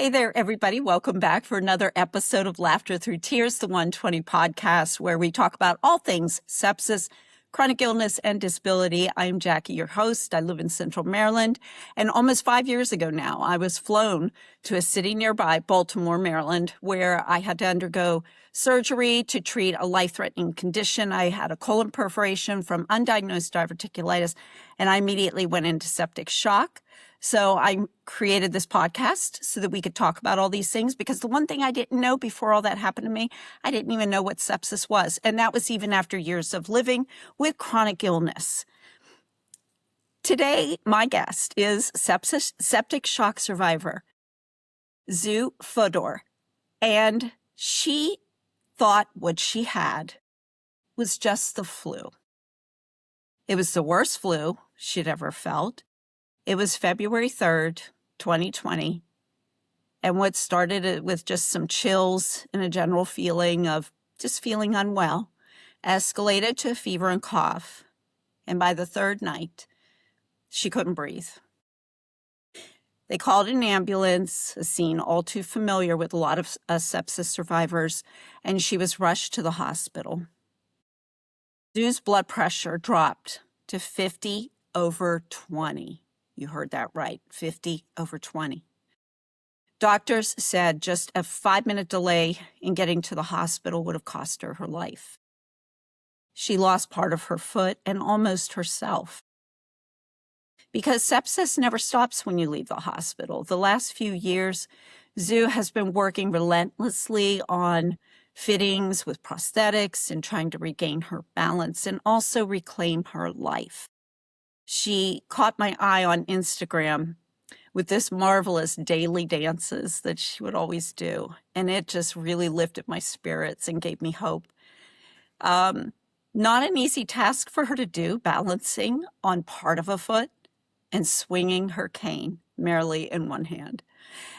Hey there, everybody. Welcome back for another episode of Laughter Through Tears, the 120 podcast, where we talk about all things sepsis, chronic illness, and disability. I'm Jackie, your host. I live in Central Maryland. And almost 5 years ago now, I was flown to a city nearby, Baltimore, Maryland, where I had to undergo surgery to treat a life-threatening condition. I had a colon perforation from undiagnosed diverticulitis, and I immediately went into septic shock. So I created this podcast so that we could talk about all these things, because the one thing I didn't know before all that happened to me, I didn't even know what sepsis was. And that was even after years of living with chronic illness. Today, my guest is septic shock survivor, Zsu Fodor. And she thought what she had was just the flu. It was the worst flu she'd ever felt. It was February 3rd, 2020, and what started with just some chills and a general feeling of just feeling unwell escalated to a fever and cough, and by the third night, she couldn't breathe. They called an ambulance, a scene all too familiar with a lot of sepsis survivors, and she was rushed to the hospital. Zsu's blood pressure dropped to 50/20. You heard that right, 50/20. Doctors said just a 5-minute delay in getting to the hospital would have cost her her life. She lost part of her foot and almost herself. Because sepsis never stops when you leave the hospital. The last few years, Zsu has been working relentlessly on fittings with prosthetics and trying to regain her balance and also reclaim her life. She caught my eye on Instagram with this marvelous daily dances that she would always do. And it just really lifted my spirits and gave me hope. Not an easy task for her to do, balancing on part of a foot and swinging her cane merrily in one hand.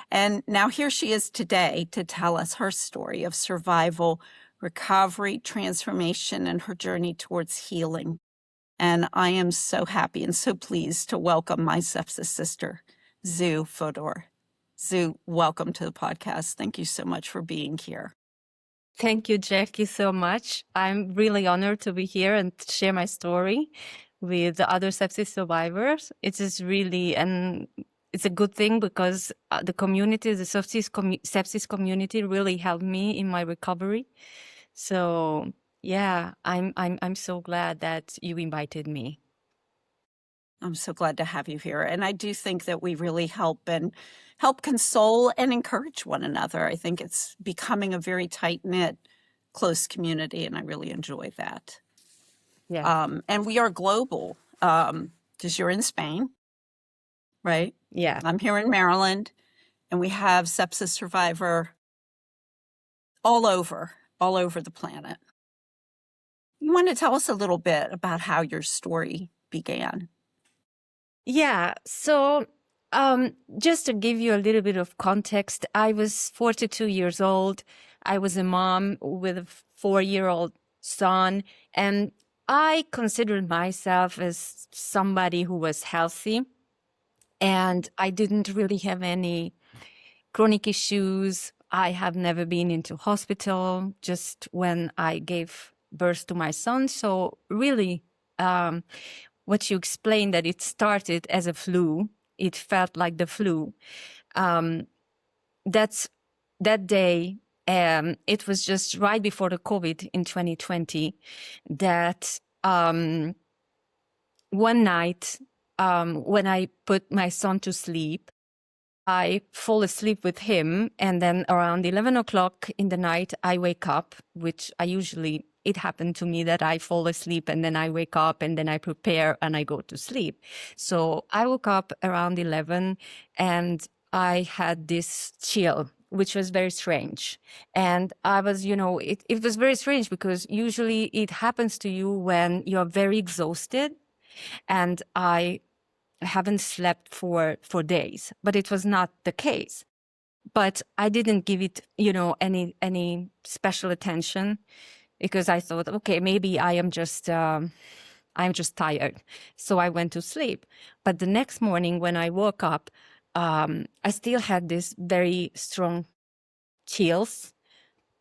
And now here she is today to tell us her story of survival, recovery, transformation, and her journey towards healing. And I am so happy and so pleased to welcome my sepsis sister, Zsu Fodor. Zsu, welcome to the podcast. Thank you so much for being here. Thank you, Jackie, so much. I'm really honored to be here and share my story with the other sepsis survivors. It is really, and it's a good thing because the community, the sepsis community really helped me in my recovery. So yeah, I'm so glad that you invited me. I'm so glad to have you here. And I do think that we really help console and encourage one another. I think it's becoming a very tight-knit, close community, and I really enjoy that. Yeah. And we are global, because you're in Spain, right? Yeah. I'm here in Maryland, and we have sepsis survivor all over the planet. You want to tell us a little bit about how your story began? Yeah. So, just to give you a little bit of context, I was 42 years old. I was a mom with a 4-year-old son, and I considered myself as somebody who was healthy, and I didn't really have any chronic issues. I have never been into hospital, just when I gave birth to my son. So really, what you explained, that it started as a flu, it felt like the flu. That day, it was just right before the COVID in 2020 that one night, when I put my son to sleep, I fall asleep with him, and then around 11 o'clock in the night, I wake up, which it happened to me that I fall asleep and then I wake up and then I prepare and I go to sleep. So I woke up around 11 and I had this chill, which was very strange. And I was, it was very strange because usually it happens to you when you're very exhausted, and I haven't slept for days, but it was not the case. But I didn't give it, any special attention, because I thought, okay, maybe I'm just tired. So I went to sleep. But the next morning when I woke up, I still had this very strong chills,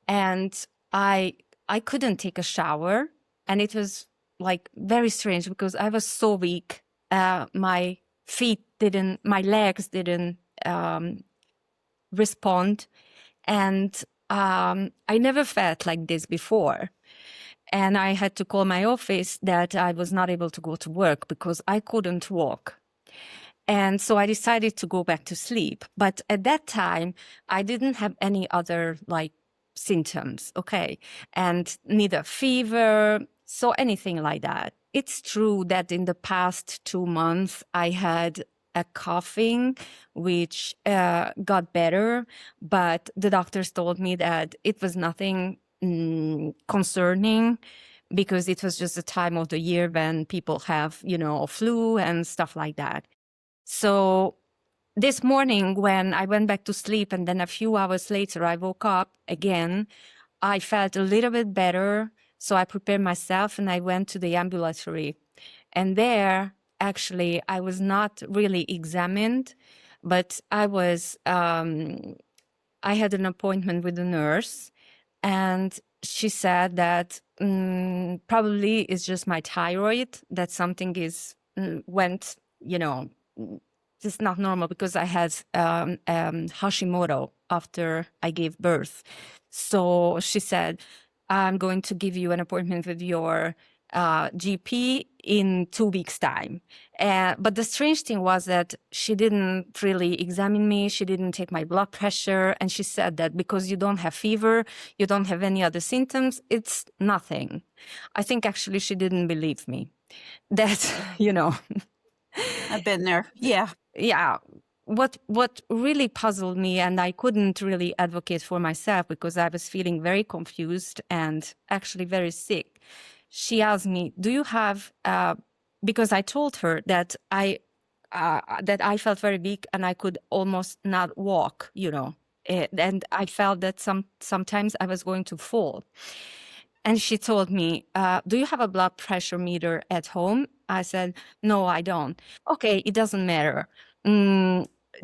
and I couldn't take a shower, and it was like very strange because I was so weak. My legs didn't respond, and I never felt like this before. And I had to call my office that I was not able to go to work because I couldn't walk. And so I decided to go back to sleep. But at that time, I didn't have any other like symptoms, okay? And neither fever, so anything like that. It's true that in the past 2 months, I had a coughing, which got better, but the doctors told me that it was nothing concerning, because it was just the time of the year when people have, flu and stuff like that. So this morning, when I went back to sleep and then a few hours later I woke up again, I felt a little bit better. So I prepared myself and I went to the ambulatory. And there, actually, I was not really examined, but I had an appointment with a nurse, and she said that probably it's just my thyroid, that something went, it's not normal, because I had Hashimoto after I gave birth. So she said, I'm going to give you an appointment with your GP in 2 weeks' time. But the strange thing was that she didn't really examine me. She didn't take my blood pressure. And she said that because you don't have fever, you don't have any other symptoms, it's nothing. I think actually she didn't believe me. That, I've been there. Yeah. Yeah. What really puzzled me, and I couldn't really advocate for myself because I was feeling very confused and actually very sick. She asked me, do you have, because I told her that I felt very weak and I could almost not walk, and I felt that sometimes I was going to fall. And she told me, do you have a blood pressure meter at home? I said, no, I don't. Okay, it doesn't matter.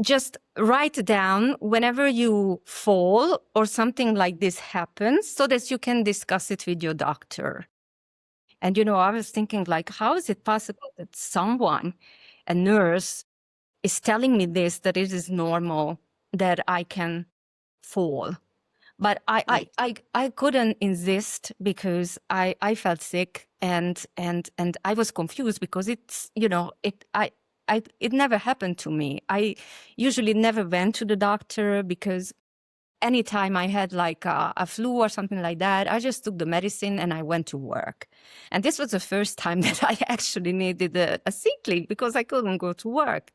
Just write down whenever you fall or something like this happens so that you can discuss it with your doctor. And, I was thinking, like, how is it possible that someone, a nurse, is telling me this, that it is normal that I can fall? But I couldn't insist because I felt sick and I was confused because it's, it never happened to me. I usually never went to the doctor because anytime I had like a flu or something like that, I just took the medicine and I went to work. And this was the first time that I actually needed a sick leave because I couldn't go to work.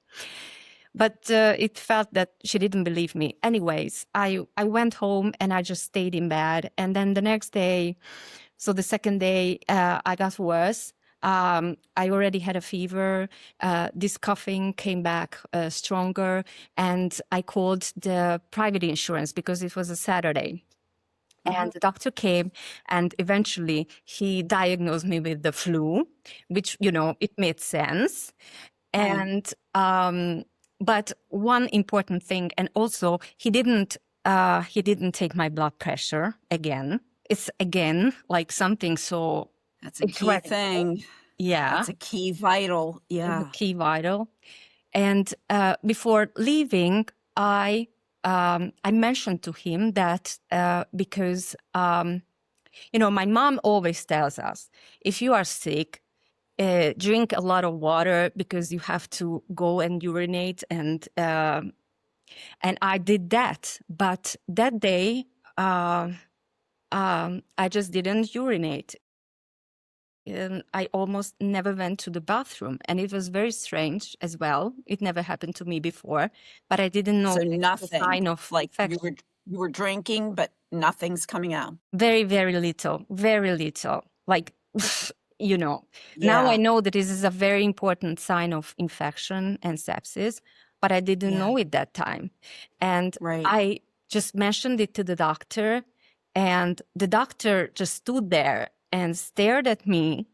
But it felt that she didn't believe me. Anyways, I went home and I just stayed in bed. And then the next day, so the second day, I got worse. I already had a fever. This coughing came back stronger. And I called the private insurance because it was a Saturday. And the doctor came and eventually he diagnosed me with the flu, which, it made sense. And but one important thing, and also he didn't take my blood pressure again. It's again like something so That's a key thing. Yeah. That's a key vital. Yeah. It's a key vital. And before leaving, I mentioned to him that because my mom always tells us, if you are sick, drink a lot of water because you have to go and urinate, and I did that. But that day, I just didn't urinate. And I almost never went to the bathroom, and it was very strange as well. It never happened to me before, but I didn't know So the nothing, sign of like infection. you were drinking, but nothing's coming out. Very, very little, like, Now I Yeah. know that this is a very important sign of infection and sepsis, but I didn't Yeah. know it that time. And Right. I just mentioned it to the doctor, and the doctor just stood there and stared at me.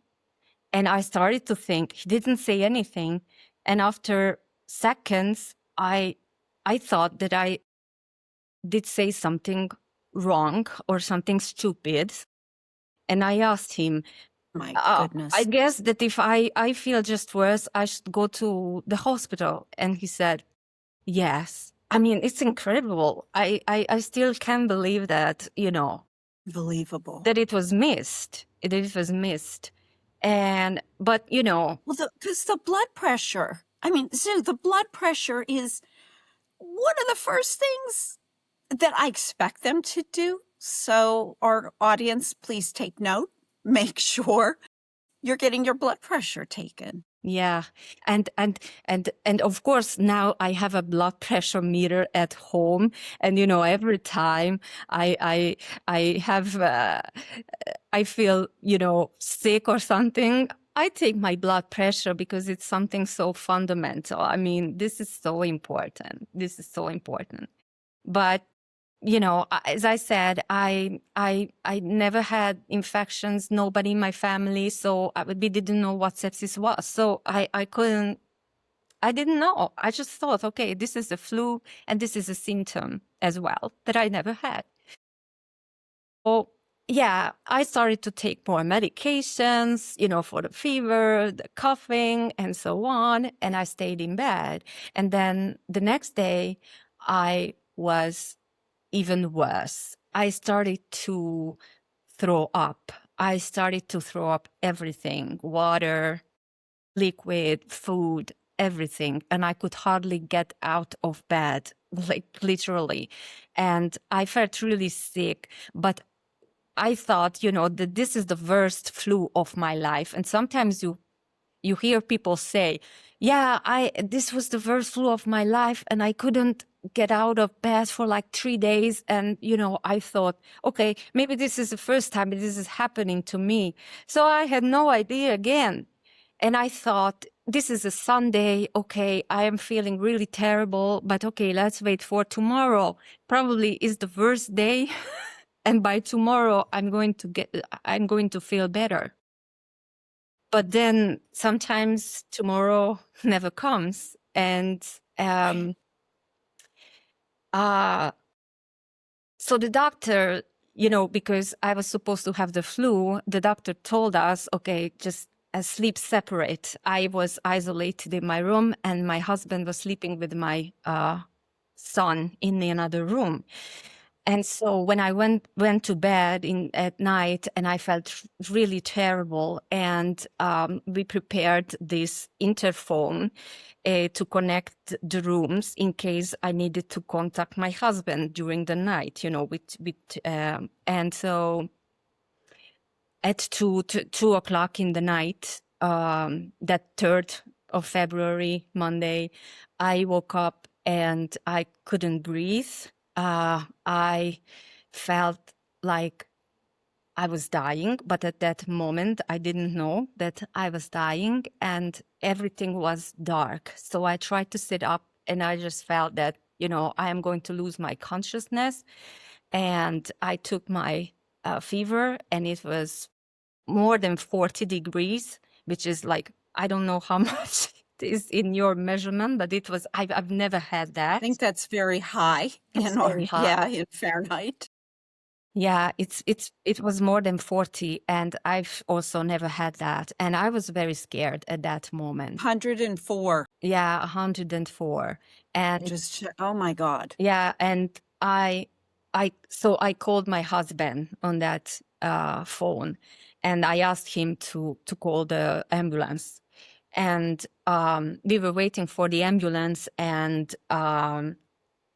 And I started to think, he didn't say anything. And after seconds, I I thought that I did say something wrong or something stupid. And I asked him, My I goodness. guess that if I feel just worse, I should go to the hospital. And he said, yes. I mean, it's incredible. I still can't believe that, Believable. that it was missed. It was missed. But, Well, because the blood pressure, I mean, Zsu, the blood pressure is one of the first things that I expect them to do. So, our audience, please take note. Make sure you're getting your blood pressure taken. yeah. And of course, now I have a blood pressure meter at home. And, every time I have, I feel, sick or something, I take my blood pressure because it's something so fundamental. I mean, this is so important. This is so important. But as I said, I never had infections. Nobody in my family, so we didn't know what sepsis was. So I didn't know. I just thought, okay, this is a flu, and this is a symptom as well that I never had. So yeah, I started to take more medications, for the fever, the coughing, and so on. And I stayed in bed. And then the next day, I was even worse. I started to throw up. I started to throw up everything, water, liquid, food, everything. And I could hardly get out of bed, like literally. And I felt really sick, but I thought, that this is the worst flu of my life. And sometimes you hear people say, yeah, this was the worst flu of my life and I couldn't get out of bed for like 3 days. And, I thought, okay, maybe this is the first time this is happening to me. So I had no idea again. And I thought, this is a Sunday. Okay, I am feeling really terrible, but okay, let's wait for tomorrow. Probably is the worst day. And by tomorrow, I'm going to feel better. But then sometimes tomorrow never comes. And so the doctor, because I was supposed to have the flu, the doctor told us, okay, just sleep separate. I was isolated in my room and my husband was sleeping with my son in another room. And so when I went to bed at night and I felt really terrible, and we prepared this interphone to connect the rooms in case I needed to contact my husband during the night, and so at 2 o'clock in the night, that 3rd of February, Monday, I woke up and I couldn't breathe. I felt like I was dying, but at that moment, I didn't know that I was dying and everything was dark. So I tried to sit up and I just felt that, I am going to lose my consciousness. And I took my fever and it was more than 40 degrees, which is like, I don't know how much it is in your measurement, but it was, I've never had that. I think that's very high Very high. Yeah, in Fahrenheit. Yeah, it was more than 40, and I've also never had that. And I was very scared at that moment. 104. Yeah, 104. And Just, oh my God. yeah, and so I called my husband on that phone, and I asked him to call the ambulance. And we were waiting for the ambulance, and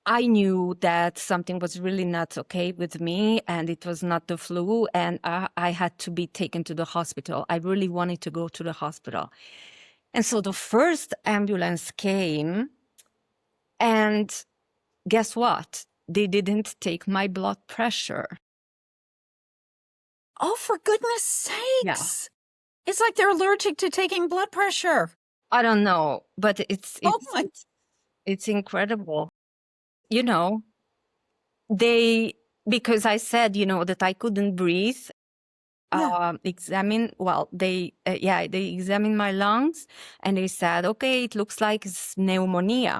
I knew that something was really not okay with me and it was not the flu, and I had to be taken to the hospital. I really wanted to go to the hospital. And so the first ambulance came, and guess what? They didn't take my blood pressure. Oh, for goodness sakes. Yeah. It's like they're allergic to taking blood pressure. I don't know, but it's incredible. Because I said, that I couldn't breathe, Yeah. they examined my lungs and they said, okay, it looks like it's pneumonia.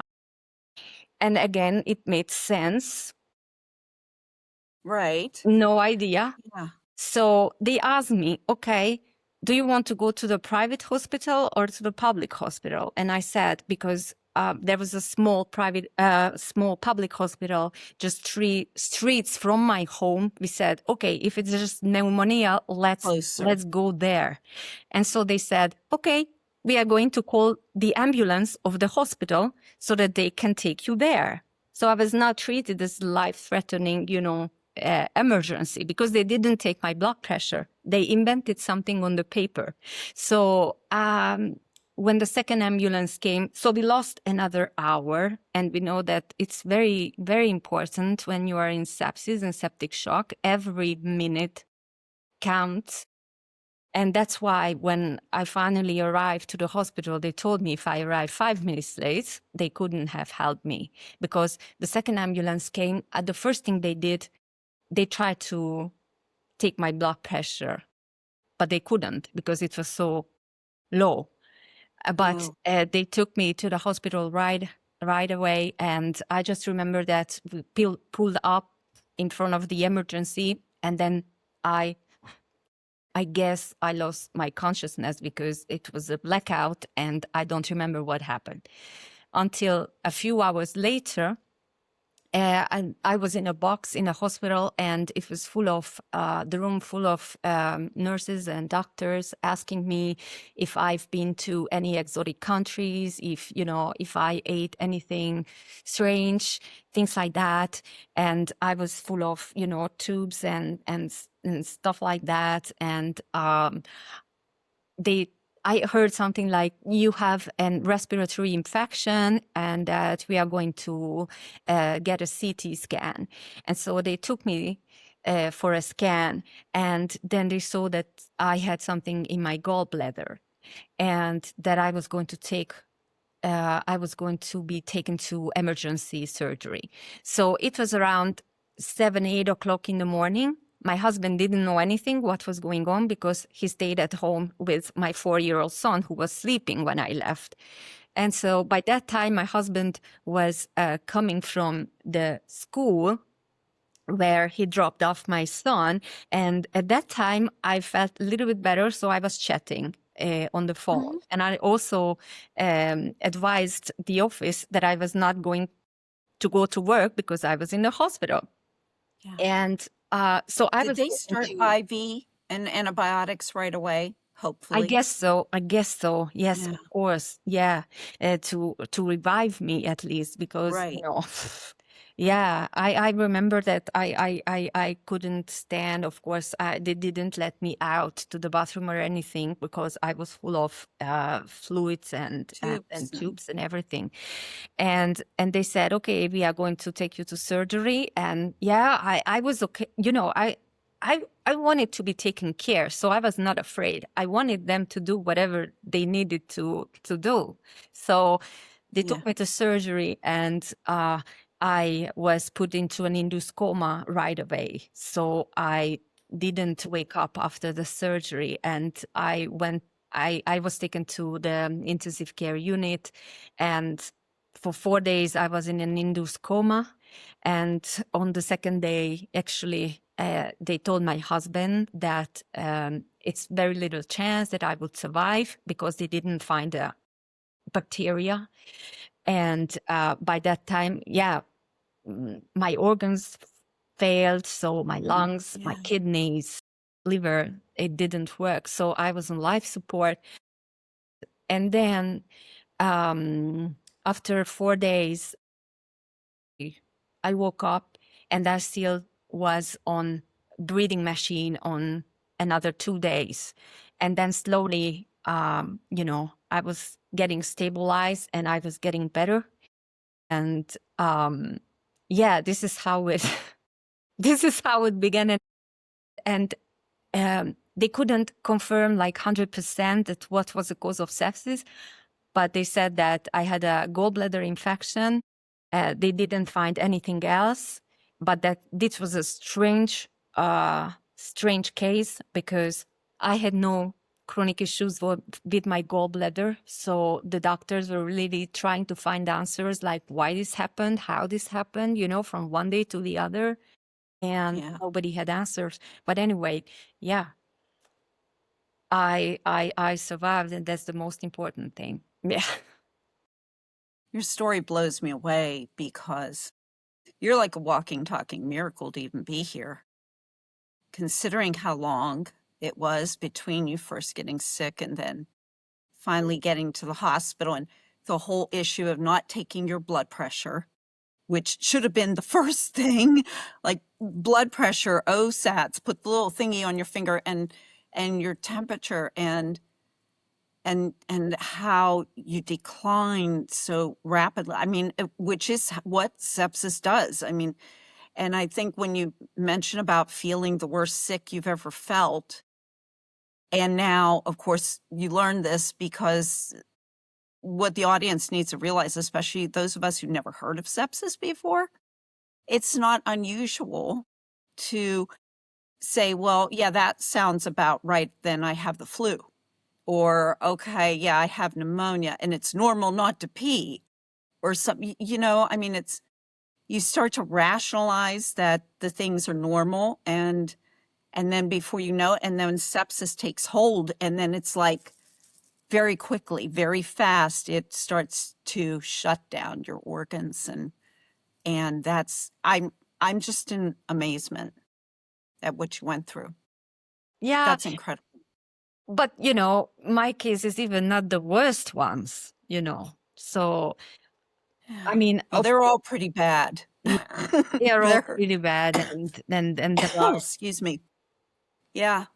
And again, it made sense. Right. No idea. Yeah. So they asked me, okay, do you want to go to the private hospital or to the public hospital? And I said, because there was a small public hospital just 3 streets from my home. We said, okay, if it's just pneumonia, Closer. let's go there. And so they said, okay, we are going to call the ambulance of the hospital so that they can take you there. So I was not treated as life-threatening, emergency, because they didn't take my blood pressure. They invented something on the paper. So when the second ambulance came, so we lost another hour. And we know that it's very, very important when you are in sepsis and septic shock. Every minute counts. And that's why when I finally arrived to the hospital, they told me if I arrived 5 minutes late, they couldn't have helped me, because the second ambulance came. The first thing they did, they tried to take my blood pressure, but they couldn't because it was so low. But they took me to the hospital right away. And I just remember that we pulled up in front of the emergency. And then I guess I lost my consciousness because it was a blackout and I don't remember what happened. Until a few hours later, and I was in a box in a hospital, and it was full of the room full of nurses and doctors asking me if I've been to any exotic countries, if I ate anything strange, things like that. And I was full of tubes and stuff like that. And I heard something like, you have a respiratory infection and that we are going to get a CT scan. And so they took me for a scan, and then they saw that I had something in my gallbladder and that I was going to be taken to emergency surgery. So it was around 7, 8 o'clock in the morning. My husband didn't know anything what was going on because he stayed at home with my 4-year-old son who was sleeping when I left. And so by that time, my husband was coming from the school where he dropped off my son. And at that time, I felt a little bit better, so I was chatting on the phone. And I also advised the office that I was not going to go to work because I was in the hospital. Yeah. And so I was. Did they start IV and antibiotics right away? Hopefully. I guess so. Yes, Yeah. of course. Yeah, to revive me at least, because Right. yeah, I remember that I couldn't stand. Of course, they didn't let me out to the bathroom or anything because I was full of fluids and tubes and everything. And they said, okay, we are going to take you to surgery. And yeah, I was okay. I wanted to be taken care, so I was not afraid. I wanted them to do whatever they needed to do. So they took me to surgery, and I was put into an induced coma right away. So I didn't wake up after the surgery, and I was taken to the intensive care unit, and for 4 days I was in an induced coma. And on the second day, actually, they told my husband that it's very little chance that I would survive because they didn't find a bacteria. And by that time, my organs failed. So my lungs, my kidneys, liver, it didn't work. So I was on life support. And then after 4 days, I woke up and I still was on breathing machine on another 2 days. And then slowly, I was getting stabilized and I was getting better. And this is how it this is how it began. And they couldn't confirm like 100% that what was the cause of sepsis, but they said that I had a gallbladder infection. They didn't find anything else, but that this was a strange case because I had no chronic issues with my gallbladder. So the doctors were really trying to find answers like why this happened, how this happened, from one day to the other. And Yeah. nobody had answers. But anyway, yeah, I survived, and that's the most important thing. Yeah. Your story blows me away because you're like a walking, talking miracle to even be here. Considering how long it was between you first getting sick and then finally getting to the hospital, and the whole issue of not taking your blood pressure, which should have been the first thing, like blood pressure, OSATs, put the little thingy on your finger, and your temperature, and how you decline so rapidly. I mean, which is what sepsis does. I mean, and I think when you mention about feeling the worst sick you've ever felt, and now, of course, you learn this because what the audience needs to realize, especially those of us who've never heard of sepsis before, it's not unusual to say, well, yeah, that sounds about right. Then I have the flu. Or, okay, yeah, I have pneumonia and it's normal not to pee or something. I mean, you start to rationalize that the things are normal, and then before you know it, and then sepsis takes hold, and then it's like very quickly, very fast, it starts to shut down your organs, and that's I'm just in amazement at what you went through. Yeah. That's incredible. But, my case is even not the worst ones. So, I mean, Oh, they're all pretty bad. yeah, they are all They're really bad, and there are excuse me. Yeah.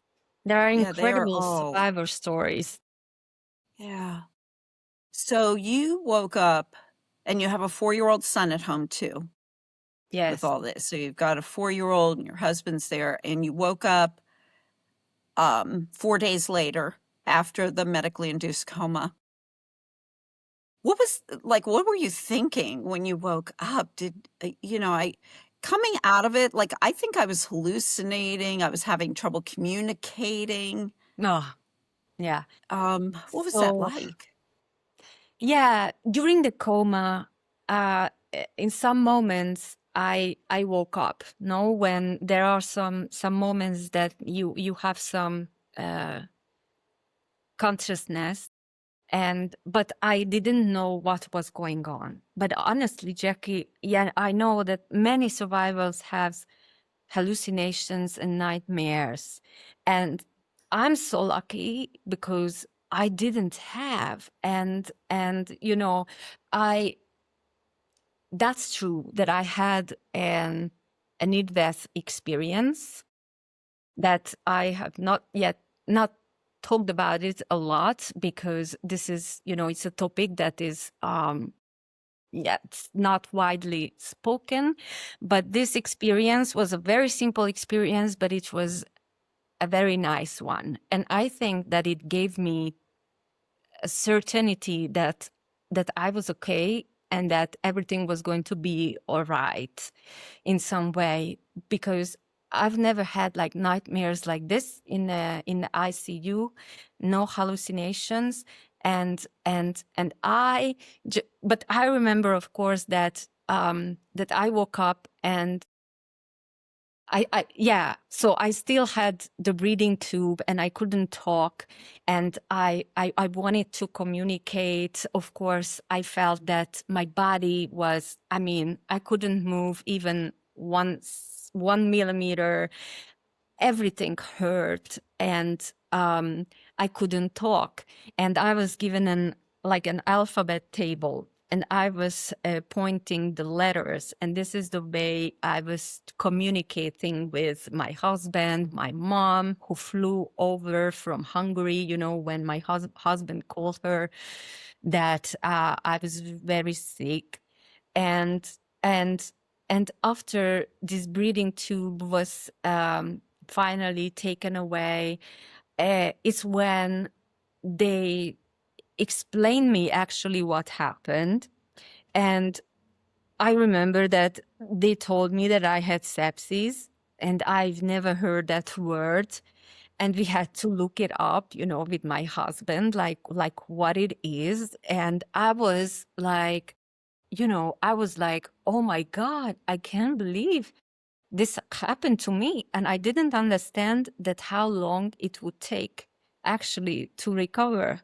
there are Yeah, they are incredible all. survivor stories. Yeah. So you woke up and you have a 4-year-old son at home too with Yes. all this. So you've got a 4-year-old and your husband's there, and you woke up 4 days later after the medically induced coma. What were you thinking when you woke up? I coming out of it, like, I think I was hallucinating. I was having trouble communicating. Oh, yeah. What was that So, like? yeah, during the coma, in some moments, I woke up. No, when there are some moments that you have some consciousness, but I didn't know what was going on. But honestly, Jackie, yeah, I know that many survivors have hallucinations and nightmares, and I'm so lucky because I didn't have. And I that's true that I had a near-death experience that I have not talked about it a lot, because this is, it's a topic that is it's not widely spoken. But this experience was a very simple experience, but it was a very nice one. And I think that it gave me a certainty that I was okay and that everything was going to be all right in some way, because I've never had like nightmares like this in the ICU, no hallucinations, but I remember, of course, that that I woke up and so I still had the breathing tube and I couldn't talk, and I wanted to communicate. Of course, I felt that my body was, I couldn't move even 1 millimeter. Everything hurt, and I couldn't talk. And I was given an alphabet table, and I was pointing the letters, and this is the way I was communicating with my husband, my mom, who flew over from Hungary. When my husband called her that I was very sick, and and and after this breathing tube was finally taken away, it's when they explained me actually what happened. And I remember that they told me that I had sepsis, and I've never heard that word. and we had to look it up, with my husband, like what it is. And I was like, oh my God, I can't believe this happened to me. And I didn't understand that how long it would take actually to recover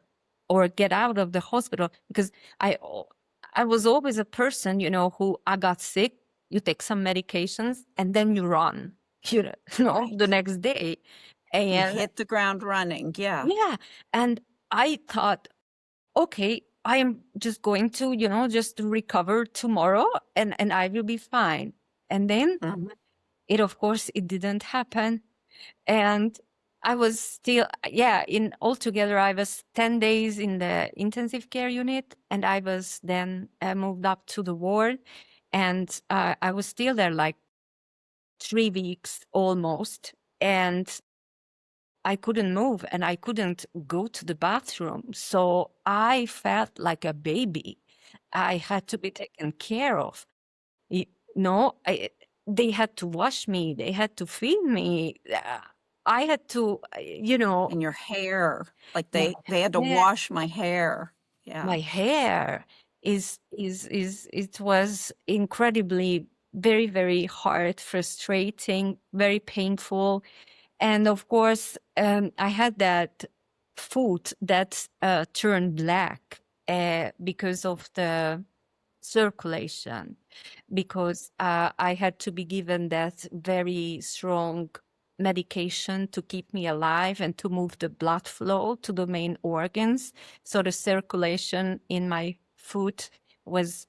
or get out of the hospital, because I was always a person, who I got sick, you take some medications and then you run, Right. the next day. You And hit the ground running. Yeah. yeah, and I thought, okay, I am just going to, just recover tomorrow and I will be fine. And then Mhm. of course, it didn't happen. And I was still, in altogether, I was 10 days in the intensive care unit, and I was then moved up to the ward. And I was still there like 3 weeks almost. And I couldn't move and I couldn't go to the bathroom. So I felt like a baby. I had to be taken care of. Y- No, they had to wash me. They had to feed me. I had to, And your hair, like my they had to hair, wash my hair. Yeah. my hair it was incredibly very, very hard, frustrating, very painful. And of course, I had that foot that turned black because of the circulation, because I had to be given that very strong medication to keep me alive and to move the blood flow to the main organs. So the circulation in my foot was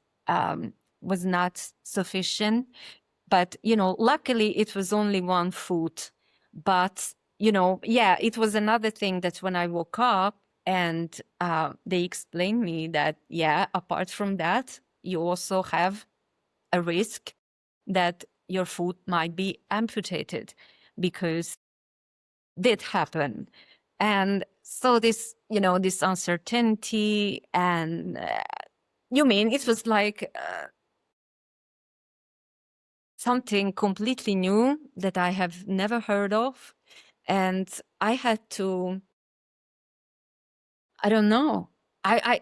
was not sufficient. But luckily it was only one foot. But it was another thing that when I woke up and they explained me that apart from that, you also have a risk that your foot might be amputated, because did happen. And so this uncertainty, and you mean it was like something completely new that I have never heard of. And I had to, I don't know, I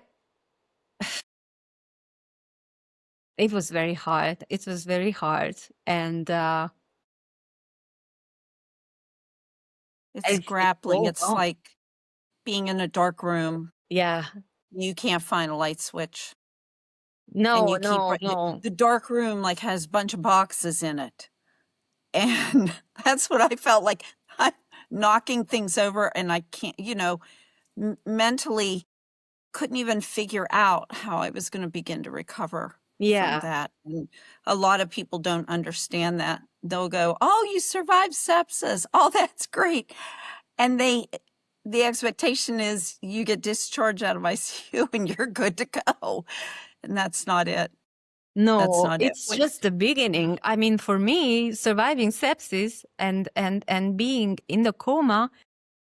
it was very hard. It was very hard. And It's I said, grappling. oh It's no. like being in a dark room. Yeah. You can't find a light switch. And No, you keep no, no. the dark room like has a bunch of boxes in it. And that's what I felt like. I'm knocking things over and I can't, mentally couldn't even figure out how I was going to begin to recover from Yeah. that. And a lot of people don't understand that. They'll go, "Oh, you survived sepsis. Oh, that's great." And the expectation is you get discharged out of ICU and you're good to go. And that's not it. That's No, not it. it's just the beginning. I mean, for me, surviving sepsis and being in the coma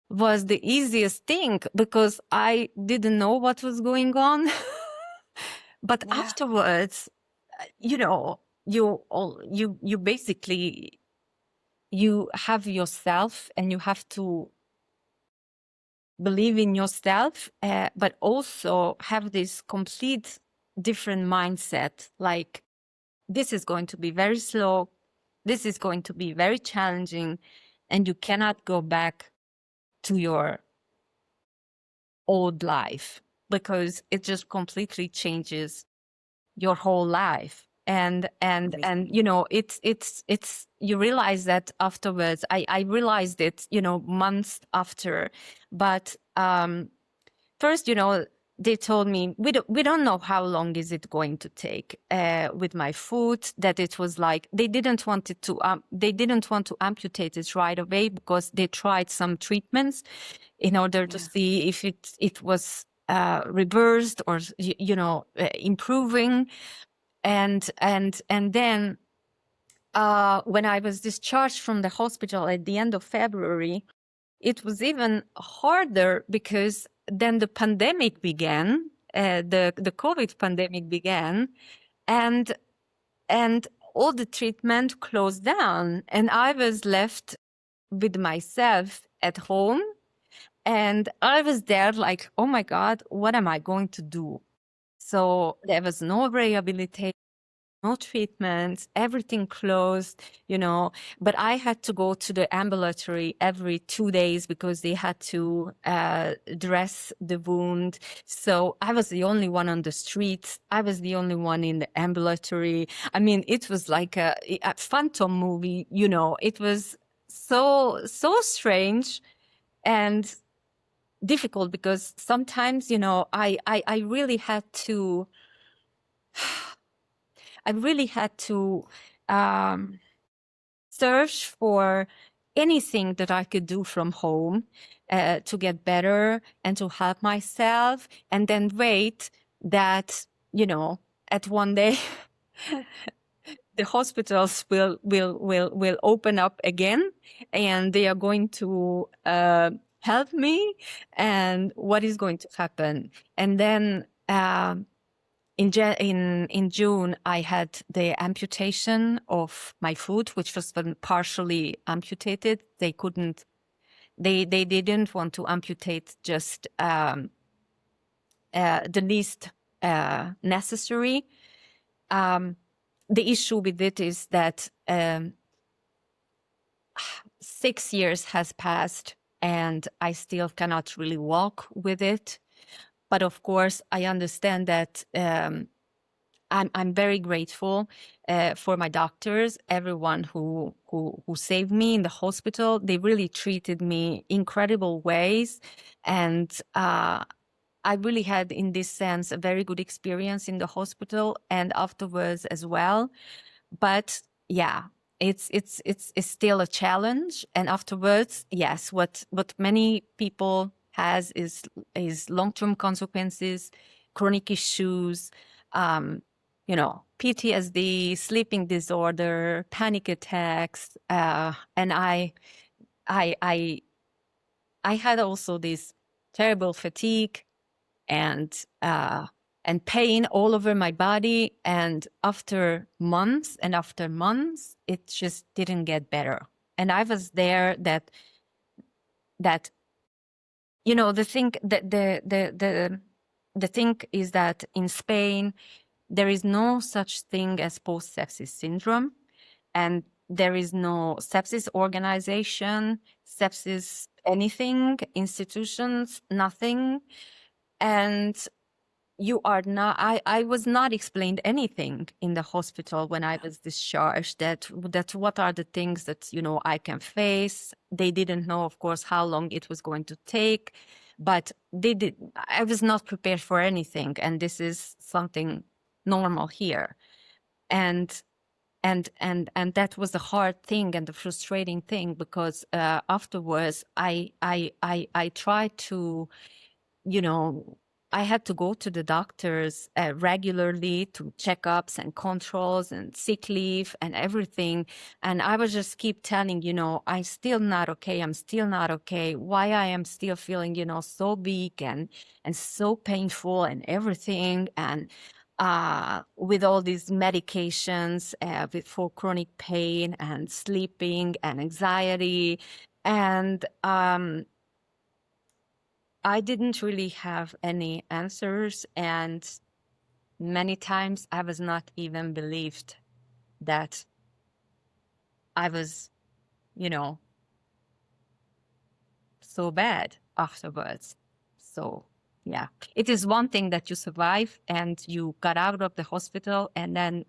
was the easiest thing, because I didn't know what was going on. But Yeah. afterwards, you basically, you have yourself and you have to believe in yourself, but also have this complete different mindset. Like, this is going to be very slow. This is going to be very challenging, and you cannot go back to your old life, because it just completely changes your whole life. And Everything. it's you realize that afterwards. I realized it months after. But first, they told me, we don't know how long is it going to take with my foot. That it was like they didn't want to amputate it right away, because they tried some treatments in order to Yeah. see if it was reversed or improving. And then when I was discharged from the hospital at the end of February, it was even harder, because then the pandemic began, the COVID pandemic began, and all the treatment closed down, and I was left with myself at home. And I was there like, oh my God, what am I going to do? So there was no rehabilitation, no treatments, everything closed, but I had to go to the ambulatory every 2 days because they had to dress the wound. So I was the only one on the streets. I was the only one in the ambulatory. I mean, it was like a phantom movie, it was so strange and difficult because sometimes, I really had to um, search for anything that I could do from home to get better and to help myself, and then wait that, at one day the hospitals will open up again and they are going to help me, and what is going to happen. And then in June, I had the amputation of my foot, which was then partially amputated. They didn't want to amputate just the least necessary. The issue with it is that 6 years has passed and I still cannot really walk with it. But of course, I understand that I'm very grateful for my doctors, everyone who saved me in the hospital. They really treated me incredible ways, and I really had, in this sense, a very good experience in the hospital and afterwards as well. But yeah, it's still a challenge. And afterwards, yes, what many people has is long-term consequences, chronic issues, PTSD, sleeping disorder, panic attacks, and I had also this terrible fatigue and pain all over my body. And after months, it just didn't get better. And I was there that the thing is that in Spain, there is no such thing as post-sepsis syndrome, and there is no sepsis organization, sepsis anything, institutions, nothing. And you are not, I was not explained anything in the hospital when I was discharged that what are the things that, I can face. They didn't know, of course, how long it was going to take, but I was not prepared for anything. And this is something normal here. And that was the hard thing and the frustrating thing, because afterwards I tried to, I had to go to the doctors regularly to checkups and controls and sick leave and everything. And I was just keep telling, I'm still not okay. I'm still not okay. Why I am still feeling, so weak and so painful and everything. And with all these medications for chronic pain and sleeping and anxiety. And I didn't really have any answers, and many times I was not even believed that I was, so bad afterwards. So yeah, it is one thing that you survive and you got out of the hospital, and then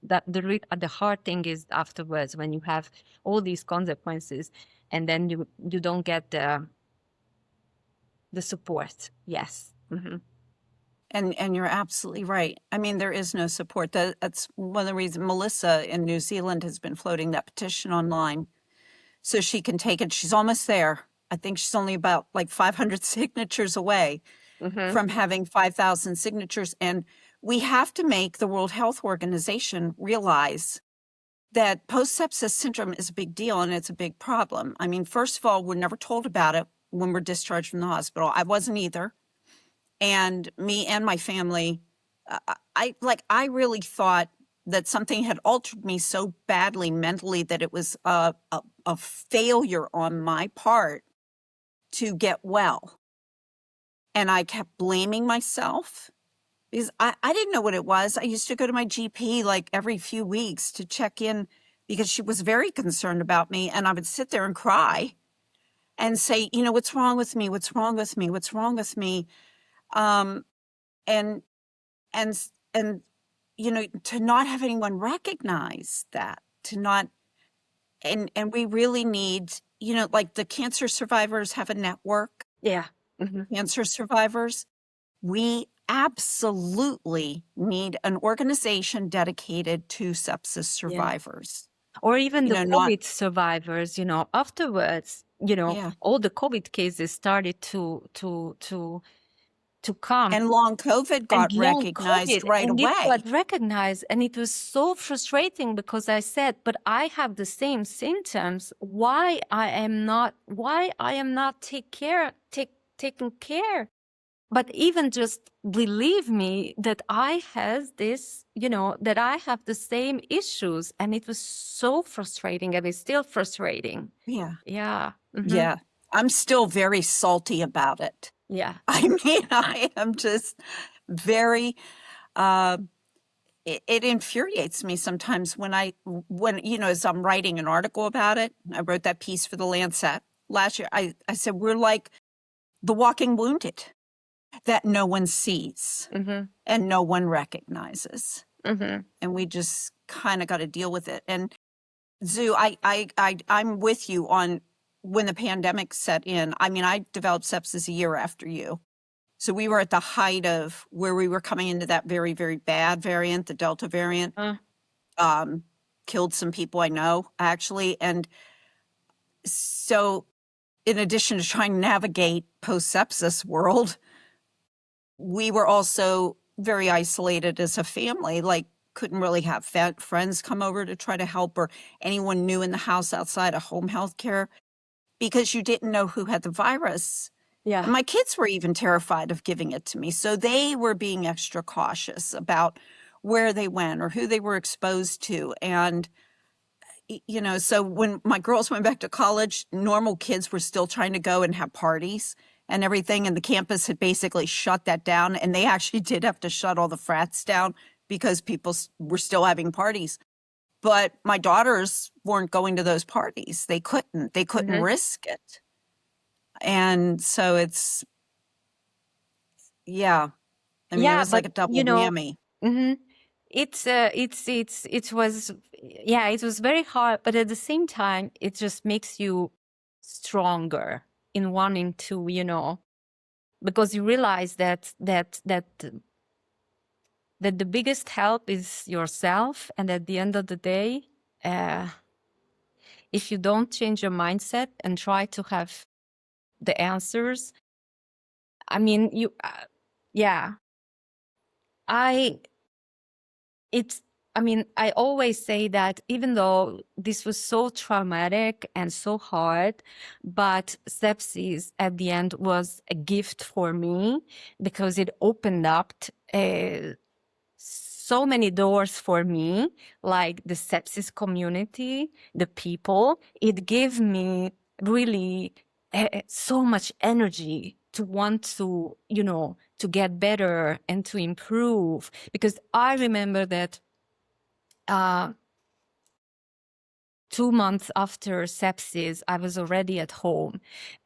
the hard thing is afterwards when you have all these consequences, and then you don't get the support. Yes. Mm-hmm. And you're absolutely right. I mean, there is no support. That's one of the reasons Melissa in New Zealand has been floating that petition online so she can take it. She's almost there. I think she's only about like 500 signatures away from having 5,000 signatures. And we have to make the World Health Organization realize that post-sepsis syndrome is a big deal and it's a big problem. I mean, first of all, we're never told about it when we're discharged from the hospital. I wasn't either. And me and my family, I really thought that something had altered me so badly mentally that it was a failure on my part to get well. And I kept blaming myself because I didn't know what it was. I used to go to my GP like every few weeks to check in because she was very concerned about me. And I would sit there and cry and say, you know, what's wrong with me? What's wrong with me? What's wrong with me? And, and, and, you know, to not have anyone recognize that, to not, and we really need, you know, like the cancer survivors have a network, Yeah. cancer survivors. We absolutely need an organization dedicated to sepsis survivors. Or even You the know, not, COVID survivors, you know, afterwards, you know, yeah. all the COVID cases started to come. And long COVID And got long recognized COVID, right and it away. got recognized, and it was so frustrating because I said, but I have the same symptoms. Why I am not taking care? But even just believe me that I has this, you know, that I have the same issues, and it was so frustrating, and it's still frustrating. Yeah. Yeah. Yeah. I'm still very salty about it. Yeah. I mean, I am just very, it infuriates me sometimes when, you know, as I'm writing an article about it, I wrote that piece for the Lancet last year. I said, we're like the walking wounded that no one sees and no one recognizes. And we just kind of got to deal with it. And Zhu, I'm with you on when the pandemic set in. I mean, I developed sepsis a year after you. So we were at the height of where we were coming into that very, very bad variant, the Delta variant. Killed some people I know, actually. And so in addition to trying to navigate post-sepsis world, we were also very isolated as a family, like couldn't really have friends come over to try to help or anyone new in the house outside of home health care because you didn't know who had the virus. Yeah. And my kids were even terrified of giving it to me. So they were being extra cautious about where they went or who they were exposed to. And, you know, so when my girls went back to college, normal kids were still trying to go and have parties and everything. And the campus had basically shut that down. And they actually did have to shut all the frats down because people were still having parties. But my daughters weren't going to those parties. They couldn't risk it. And so it's, yeah. I mean, it Yeah, was but like a double you know, whammy. it was very hard, but at the same time, it just makes you stronger in wanting to, you know, because you realize that the biggest help is yourself, and at the end of the day, if you don't change your mindset and try to have the answers, I mean, yeah, I I always say that even though this was so traumatic and so hard, but sepsis at the end was a gift for me because it opened up so many doors for me, like the sepsis community, the people. It gave me really so much energy to want to, you know, to get better and to improve. Because I remember that 2 months after sepsis, I was already at home,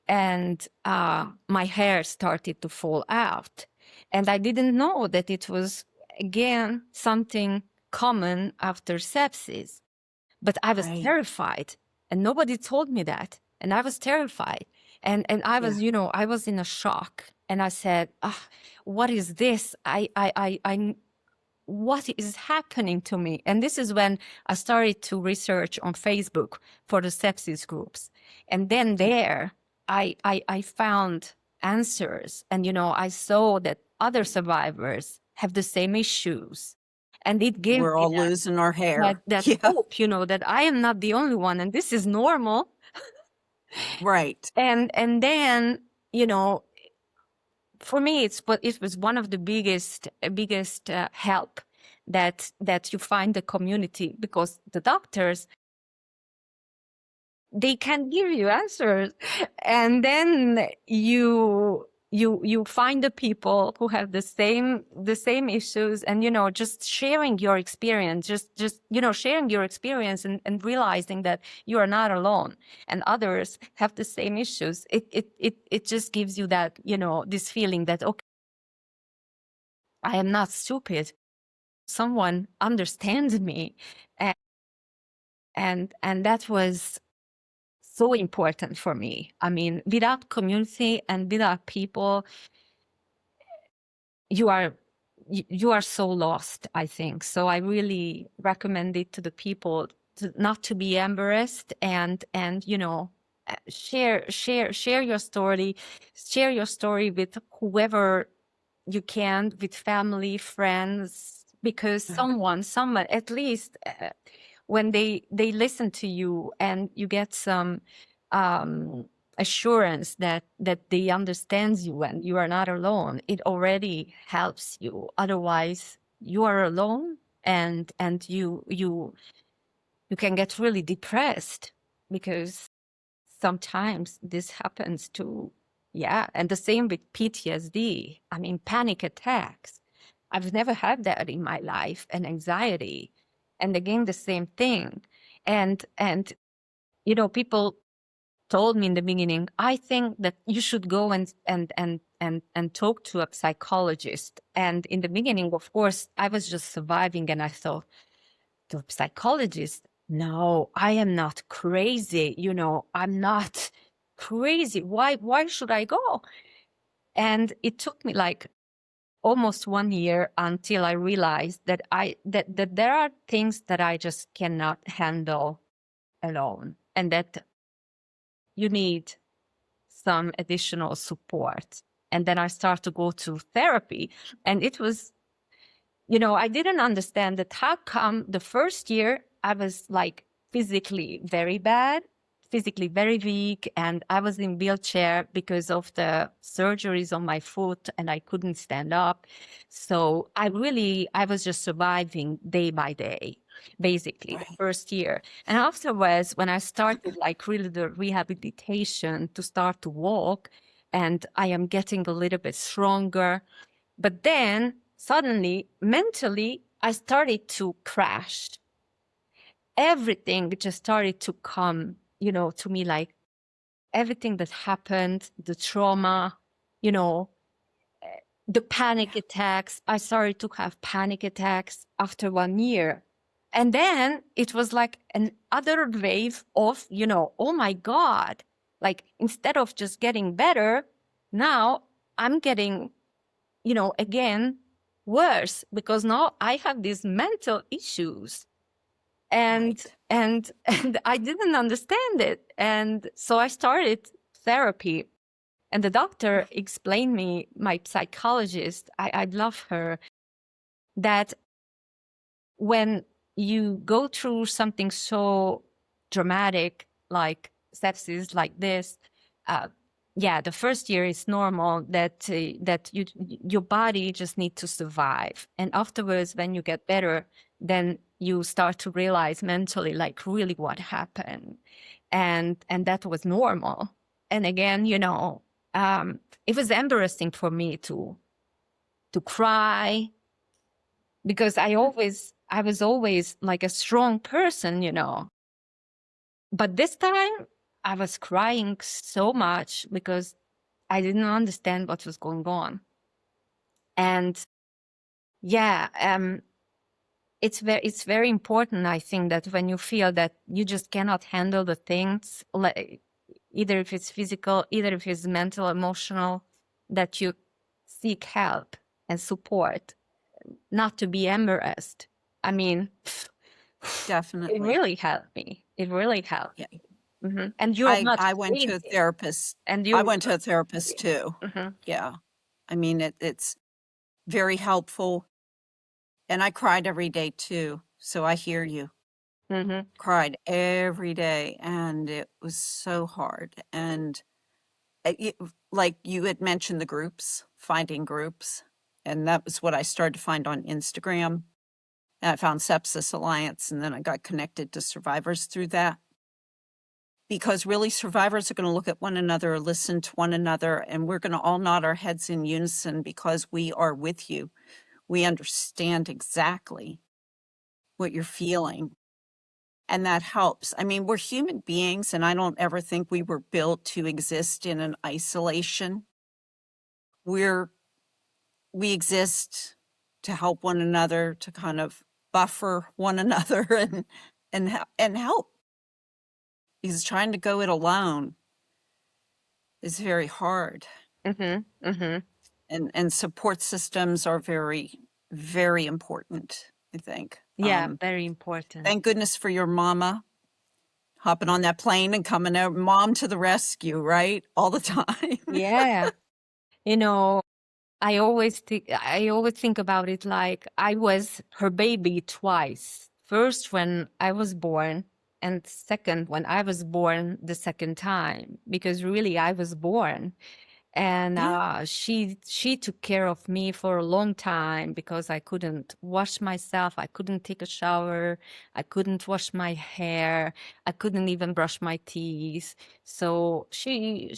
and my hair started to fall out. And I didn't know that it was, again, something common after sepsis. But I was terrified, and nobody told me that. And I was terrified. And I was, you know, I was in a shock. And I said, what is this? What is happening to me? And this is when I started to research on Facebook for the sepsis groups. And then there I found answers. And, you know, I saw that other survivors have the same issues. And it gave We're me all losing our hair. that hope, you know, that I am not the only one and this is normal. Right. And then, you know, for me, it was one of the biggest help that you find a community, because the doctors, they can give you answers, and then you find the people who have the same issues, and just sharing your experience, just sharing your experience, and realizing that you are not alone and others have the same issues. It just gives you that, this feeling that, okay, I am not stupid, someone understands me. And that was so important for me. I mean, without community and without people, you are so lost, I think. So I really recommend it to the people not to be embarrassed, and share your story, with whoever you can, with family, friends, because someone at least, when they listen to you and you get some assurance that they understand you and you are not alone, it already helps you. Otherwise, you are alone, and you can get really depressed, because sometimes this happens to, yeah. And the same with PTSD. I mean, panic attacks. I've never had that in my life, and anxiety. And again, the same thing. And people told me in the beginning, I think that you should go and talk to a psychologist. And in the beginning, of course, I was just surviving, and I thought, to a psychologist? No, I am not crazy. I'm not crazy. Why should I go? And it took me like almost 1 year until I realized that that there are things that I just cannot handle alone, and that you need some additional support. And then I started to go to therapy, and it was, I didn't understand that how come the first year I was like physically very bad, physically very weak, and I was in wheelchair because of the surgeries on my foot, and I couldn't stand up. So I was just surviving day by day, basically, the first year. And afterwards, when I started like really the rehabilitation to start to walk, and I am getting a little bit stronger, but then suddenly, mentally, I started to crash. Everything just started to come, to me, like everything that happened, the trauma, the panic attacks. I started to have panic attacks after 1 year. And then it was like another wave of, oh my God, like instead of just getting better, now I'm getting, again, worse, because now I have these mental issues, and and I didn't understand it. And so I started therapy, and the doctor explained me, my psychologist, I love her, that when you go through something so dramatic like sepsis, like this, yeah, the first year is normal, that your body just needs to survive. And afterwards, when you get better, then you start to realize mentally, like, really what happened. And that was normal. And again, it was embarrassing for me to cry, because I was always like a strong person, But this time I was crying so much because I didn't understand what was going on. And yeah, it's very important, I think, that when you feel that you just cannot handle the things, like, either if it's physical, either if it's mental, emotional, that you seek help and support, not to be embarrassed. I mean, Definitely. it really helped me. It really helped. Yeah. Mm-hmm. And you're not I went to a crazy. therapist. And I went to a therapist too. Mm-hmm. Yeah. I mean, it's very helpful. And I cried every day too. So I hear you. Mm-hmm. Cried every day, and it was so hard. And like you had mentioned, the groups, finding groups. And that was what I started to find on Instagram. And I found Sepsis Alliance, and then I got connected to survivors through that. Because really, survivors are going to look at one another, listen to one another, and we're going to all nod our heads in unison because we are with you. We understand exactly what you're feeling. And that helps. I mean, we're human beings, and I don't ever think we were built to exist in an isolation. We exist to help one another, to kind of buffer one another and help. Because trying to go it alone is very hard. Mm-hmm. Mm-hmm. And support systems are very, very important, I think. Yeah, very important. Thank goodness for your mama hopping on that plane and coming out, mom to the rescue, right? All the time. Yeah. You know, I always think about it like I was her baby twice. First when I was born, and second when I was born the second time, because really I was born. And Yeah. she took care of me for a long time because I couldn't wash myself, I couldn't take a shower, I couldn't wash my hair, I couldn't even brush my teeth. So she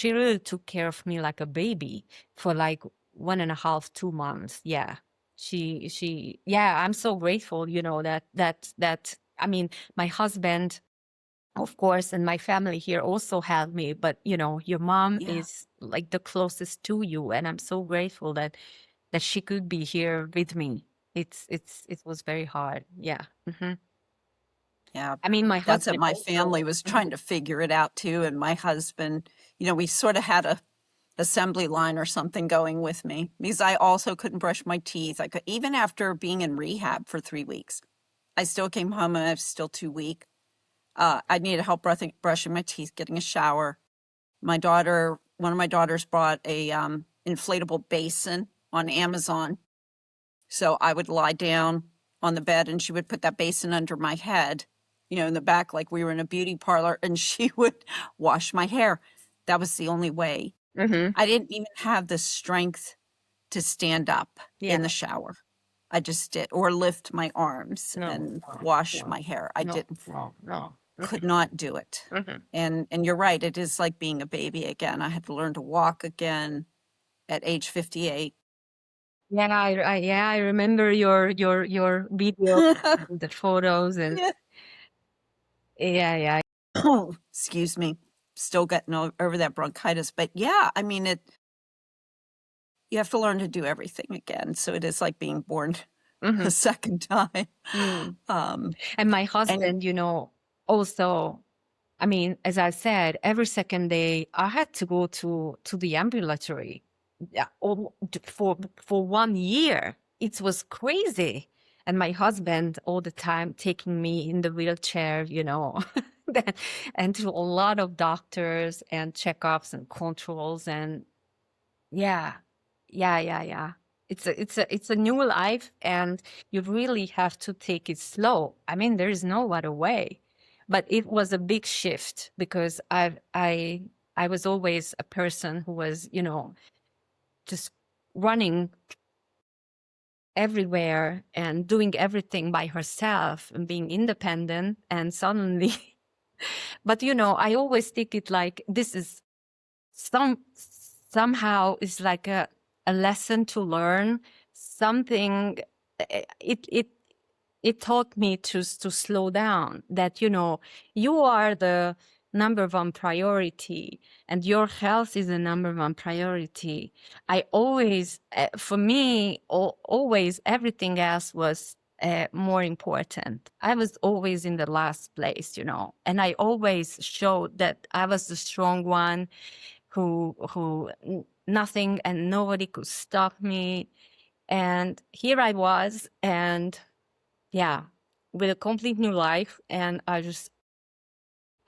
really took care of me like a baby for like 1.5, 2 months. Yeah. Yeah, I'm so grateful, that I mean, my husband, of course, and my family here also have me, but your mom Yeah. is like the closest to you, and I'm so grateful that she could be here with me. It was very hard. Yeah. Hmm. Yeah. I mean, my That's what husband my also. family was trying to figure it out too. And my husband, we sort of had a assembly line or something going with me because I also couldn't brush my teeth. I could, even after being in rehab for 3 weeks, I still came home and I was still too weak. I needed help brushing my teeth, getting a shower. One of my daughters bought a inflatable basin on Amazon. So I would lie down on the bed and she would put that basin under my head, in the back, like we were in a beauty parlor, and she would wash my hair. That was the only way. Hmm. I didn't even have the strength to stand up in Yeah. the shower. I just did, or lift my arms No. and wash No. my hair. I No. didn't, No. No. could not do it. Hmm. And you're right, it is like being a baby again. I had to learn to walk again at age 58. Yeah, I remember your videos, the photos, and Yeah. yeah. Oh, excuse me. Still getting over that bronchitis. But yeah, I mean, you have to learn to do everything again. So it is like being born Hmm. a second time. Mm. Um, And my and husband, also, I mean, as I said, every second day I had to go to the ambulatory. Yeah, for 1 year. It was crazy. And my husband all the time taking me in the wheelchair, then- and to a lot of doctors and checkups and controls, and yeah, yeah. It's a new life, and you really have to take it slow. I mean, there is no other way. But it was a big shift because I was always a person who was, just running everywhere and doing everything by herself and being independent, and suddenly but I always think it like this is somehow is like a lesson to learn something. It taught me to slow down, that you are the number one priority, and your health is the number one priority. I always For me, always everything else was more important. I was always in the last place, and I always showed that I was the strong one, who nothing and nobody could stop me. And here I was, and yeah, with a complete new life, and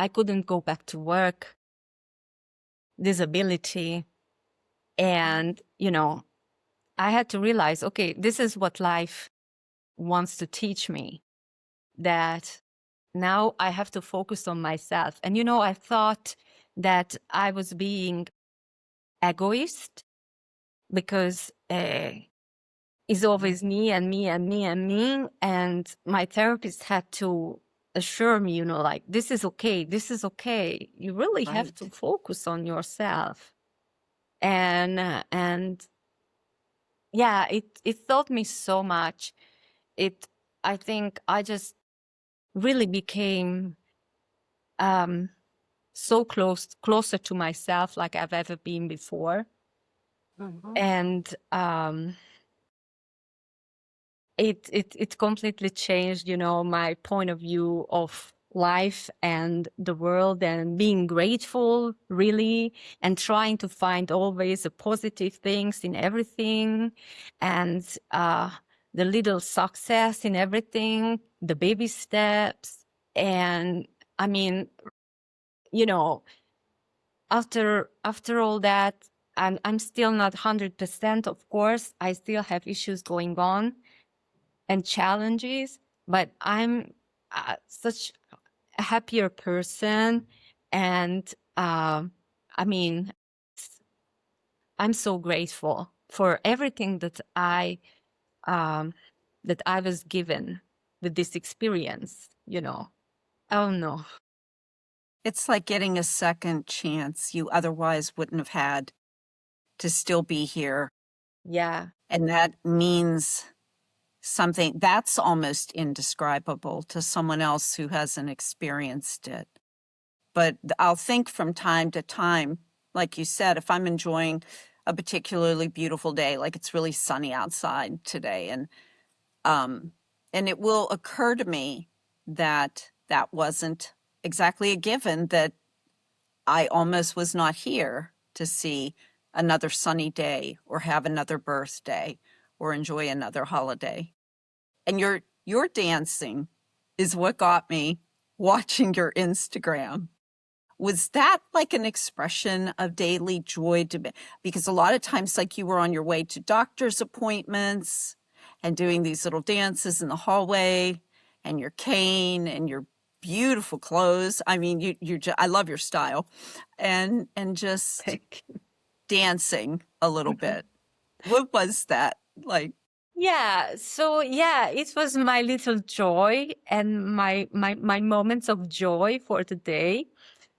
I couldn't go back to work, disability, and I had to realize, okay, this is what life wants to teach me, that now I have to focus on myself. And I thought that I was being egoist because is always me and me and me and me. And my therapist had to assure me, like, this is okay. This is okay. You really have to Right. focus on yourself. And yeah, it taught me so much. I think I just really became so closer to myself like I've ever been before. And it completely changed, my point of view of life and the world, and being grateful, really, and trying to find always the positive things in everything, and the little success in everything, the baby steps. And I mean, you know, after all that, I'm still not 100%, of course. I still have issues going on and challenges, but I'm such a happier person. And I mean, I'm so grateful for everything um, that I was given with this experience. Oh no. It's like getting a second chance you otherwise wouldn't have had to still be here. Yeah. And that means something that's almost indescribable to someone else who hasn't experienced it. But I'll think from time to time, like you said, if I'm enjoying a particularly beautiful day, like it's really sunny outside today, and it will occur to me that that wasn't exactly a given, that I almost was not here to see another sunny day or have another birthday or enjoy another holiday. And your dancing is what got me watching your Instagram. Was that like an expression of daily joy to me? Because a lot of times, like, you were on your way to doctor's appointments and doing these little dances in the hallway, and your cane and your beautiful clothes. I mean, I love your style, and just Thank dancing a little you. bit. What was that like? Yeah, so yeah, it was my little joy and my moments of joy for the day,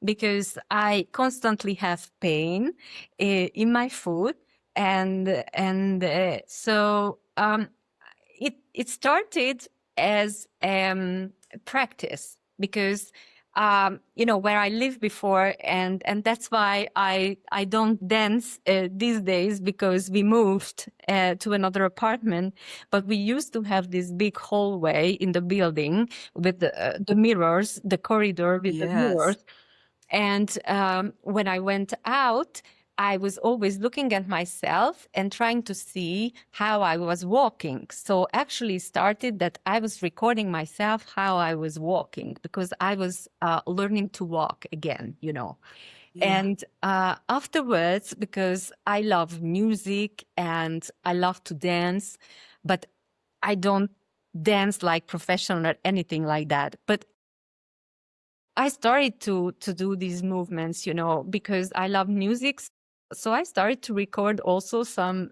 because I constantly have pain in my foot. And so it started as practice, because where I lived before, and that's why I don't dance these days, because we moved to another apartment. But we used to have this big hallway in the building with the mirrors, the corridor with the Yes. mirrors. And when I went out, I was always looking at myself and trying to see how I was walking. So actually started that I was recording myself how I was walking, because I was learning to walk again. Yeah. And afterwards, because I love music and I love to dance, but I don't dance like professional or anything like that. But I started to do these movements, because I love music. So I started to record also some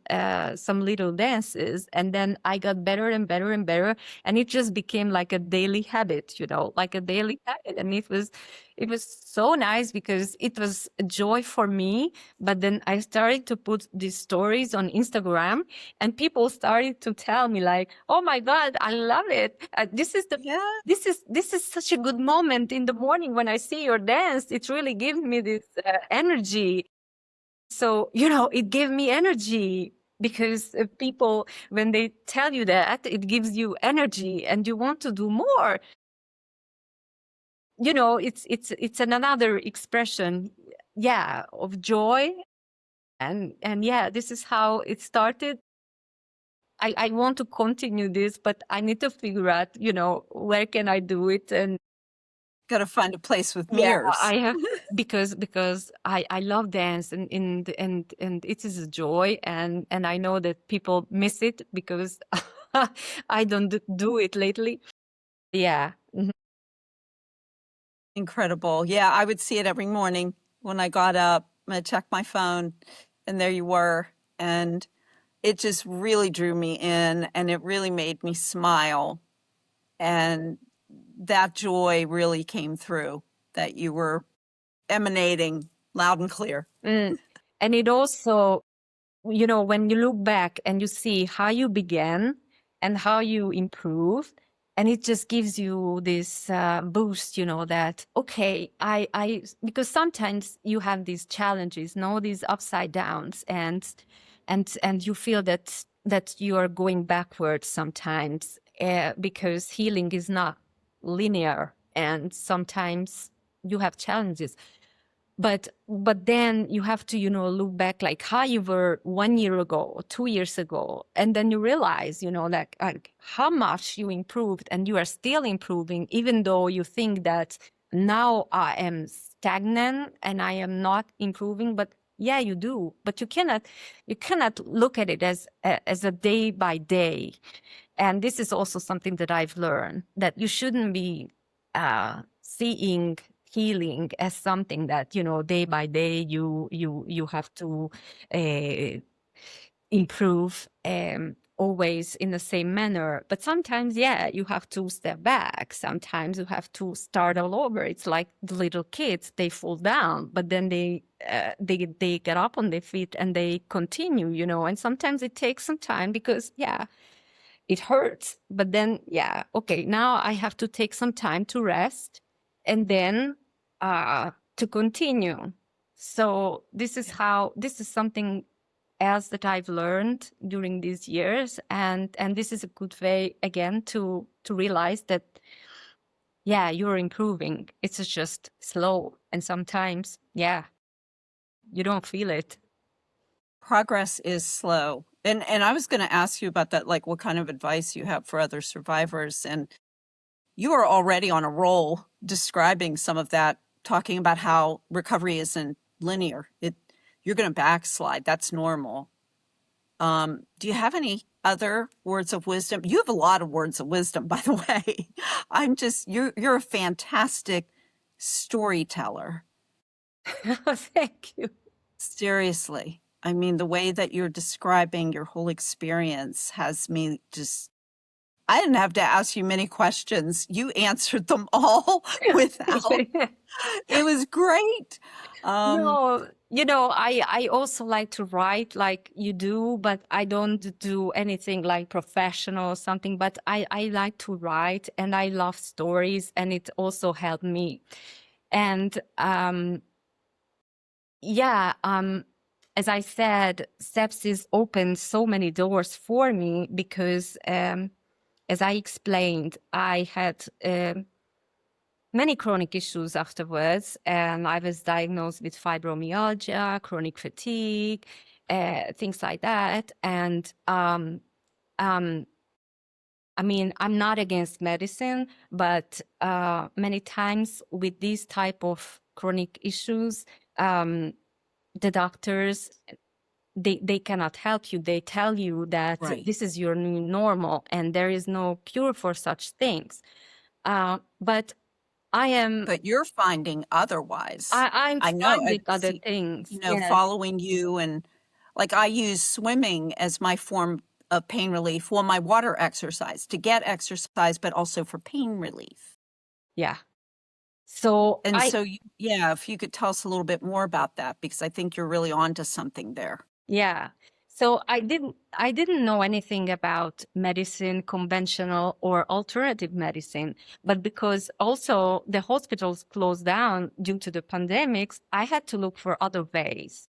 little dances, and then I got better and better and better, and it just became like a daily habit, like a daily habit. And it was so nice, because it was a joy for me. But then I started to put these stories on Instagram, and people started to tell me like, "Oh my God, I love it! Yeah. This is such a good moment in the morning when I see your dance. It really gives me this energy." So, it gave me energy, because people, when they tell you that, it gives you energy and you want to do more. It's another expression, yeah, of joy. And yeah, this is how it started. I want to continue this, but I need to figure out, where can I do it? And Got to find a place with yeah, mirrors. I have, because I love dance, and it is a joy, and I know that people miss it, because I don't do it lately. Yeah. Mhm. Incredible. Yeah, I would see it every morning when I got up. I checked my phone, and there you were. And it just really drew me in, and it really made me smile. And that joy really came through, that you were emanating loud and clear. Mm. And it also, you know, when you look back and you see how you began and how you improved, and it just gives you this boost, you know, that, okay, because sometimes you have these challenges, no, these upside downs, and you feel that you are going backwards sometimes, because healing is not linear, and sometimes you have challenges. But then you have to, you know, look back like how you were 1 year ago, 2 years ago, and then you realize, you know, like how much you improved, and you are still improving, even though you think that now I am stagnant and I am not improving. But yeah, you do. But you cannot look at it as a day by day. And this is also something that I've learned, that you shouldn't be seeing healing as something that, you know, day by day you have to improve always in the same manner. But sometimes, yeah, you have to step back. Sometimes you have to start all over. It's like the little kids, they fall down, but then they get up on their feet and they continue, you know. And sometimes it takes some time because, yeah, it hurts. But then, yeah, okay, now I have to take some time to rest and then to continue. So this is something else that I've learned during these years. And this is a good way, again, to realize that, yeah, you're improving. It's just slow. And sometimes, yeah, you don't feel it. Progress is slow. And I was going to ask you about that, like what kind of advice you have for other survivors. And you are already on a roll describing some of that, talking about how recovery isn't linear. You're going to backslide. That's normal. Do you have any other words of wisdom? You have a lot of words of wisdom, by the way. You're a fantastic storyteller. Thank you. Seriously. I mean, the way that you're describing your whole experience has me just, I didn't have to ask you many questions. You answered them all without, it was great. No, you know, I also like to write like you do, but I don't do anything like professional or something, but I like to write and I love stories, and it also helped me. And yeah, as I said, sepsis opened so many doors for me because as I explained, I had many chronic issues afterwards, and I was diagnosed with fibromyalgia, chronic fatigue, things like that. And I mean, I'm not against medicine, but many times with these type of chronic issues, the doctors, they cannot help you. They tell you that Right. this is your new normal and there is no cure for such things. But But you're finding otherwise. I'm I know, finding other things. you know, Yes. following you, and like I use swimming as my form of pain relief. Well, my water exercise to get exercise, but also for pain relief. Yeah. So And so, yeah, if you could tell us a little bit more about that, because I think you're really onto something there. yeah. So I didn't know anything about medicine, conventional or alternative medicine, but because also the hospitals closed down due to the pandemics, I had to look for other ways.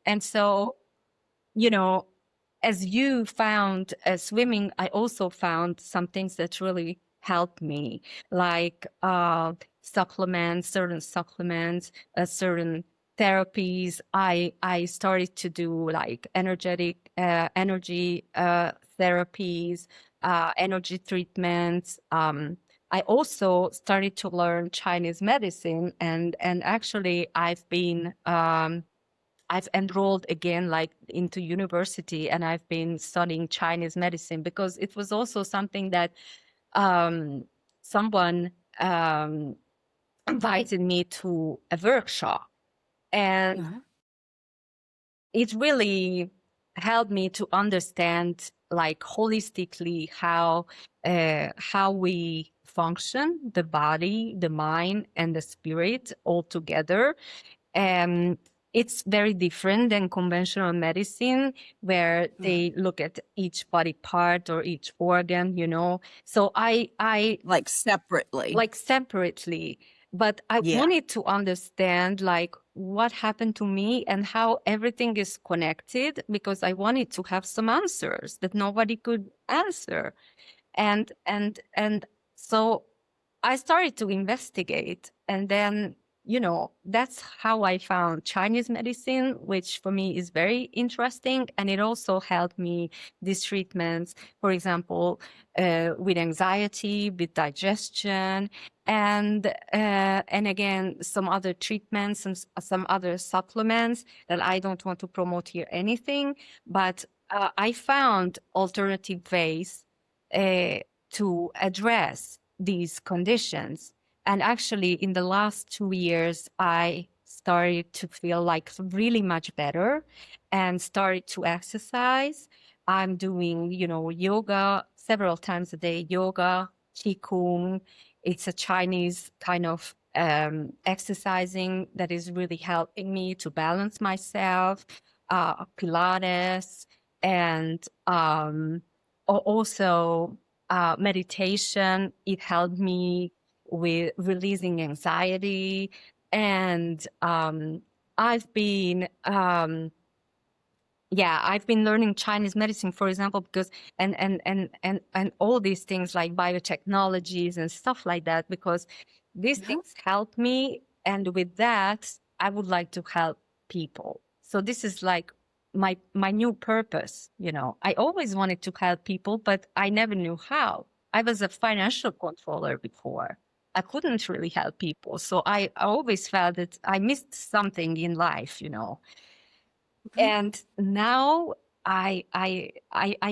And so, you know, as you found swimming, I also found some things that really helped me, like supplements, certain therapies. I started to do like energy therapies, energy treatments. I also started to learn Chinese medicine, and actually I've enrolled again, like into university, and I've been studying Chinese medicine because it was also something that someone invited me to a workshop, and Uh-huh. it really helped me to understand like holistically how we function, the body, the mind, and the spirit all together. And it's very different than conventional medicine, where they look at each body part or each organ, you know. So I Like separately. like separately, but I Yeah. wanted to understand like what happened to me and how everything is connected, because I wanted to have some answers that nobody could answer. And so I started to investigate, and then, you know, that's how I found Chinese medicine, which for me is very interesting. And it also helped me, these treatments, for example, with anxiety, with digestion, and again, some other treatments, some other supplements that I don't want to promote here anything, but I found alternative ways uh, to address these conditions. And actually, in the last 2 years, I started to feel like really much better and started to exercise. I'm doing, you know, yoga several times a day, yoga, qigong. It's a Chinese kind of exercising that is really helping me to balance myself, Pilates, and also meditation. It helped me with releasing anxiety. And I've been I've been learning Chinese medicine, for example, because and all these things like biotechnologies and stuff like that, because these things help me, and with that, I would like to help people. So this is like my new purpose. You know, I always wanted to help people, but I never knew how. I was a financial controller before. I couldn't really help people, so I always felt that I missed something in life. You know. And now I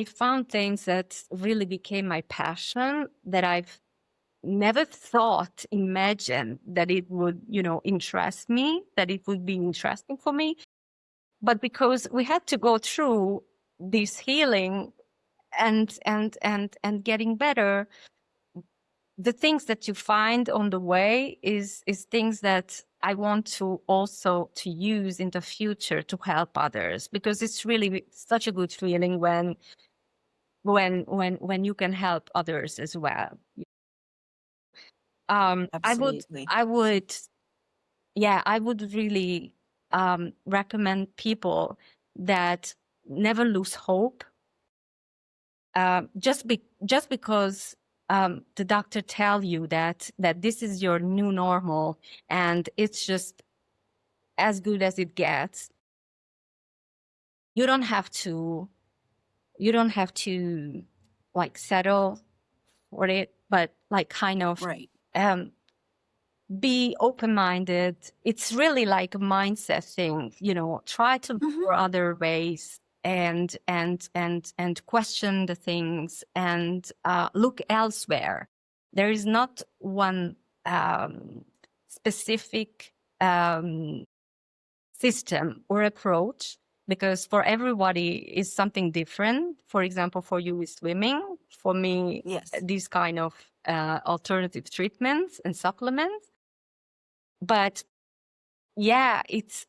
found things that really became my passion, that I've never thought, imagined that it would, you know, interest me, that it would be interesting for me. But because we had to go through this healing and getting better, the things that you find on the way is things that I want to also to use in the future to help others, because it's really such a good feeling when you can help others as well. Absolutely. I would really recommend people that never lose hope. Just because the doctor tell you that this is your new normal and it's just as good as it gets, you don't have to like settle for it, but like kind of Right. be open-minded. It's really like a mindset thing, you know. Try to look for other ways and question the things, and look elsewhere. There is not one specific system or approach, because for everybody is something different. For example, for you is swimming, for me Yes. these kind of alternative treatments and supplements. But yeah, it's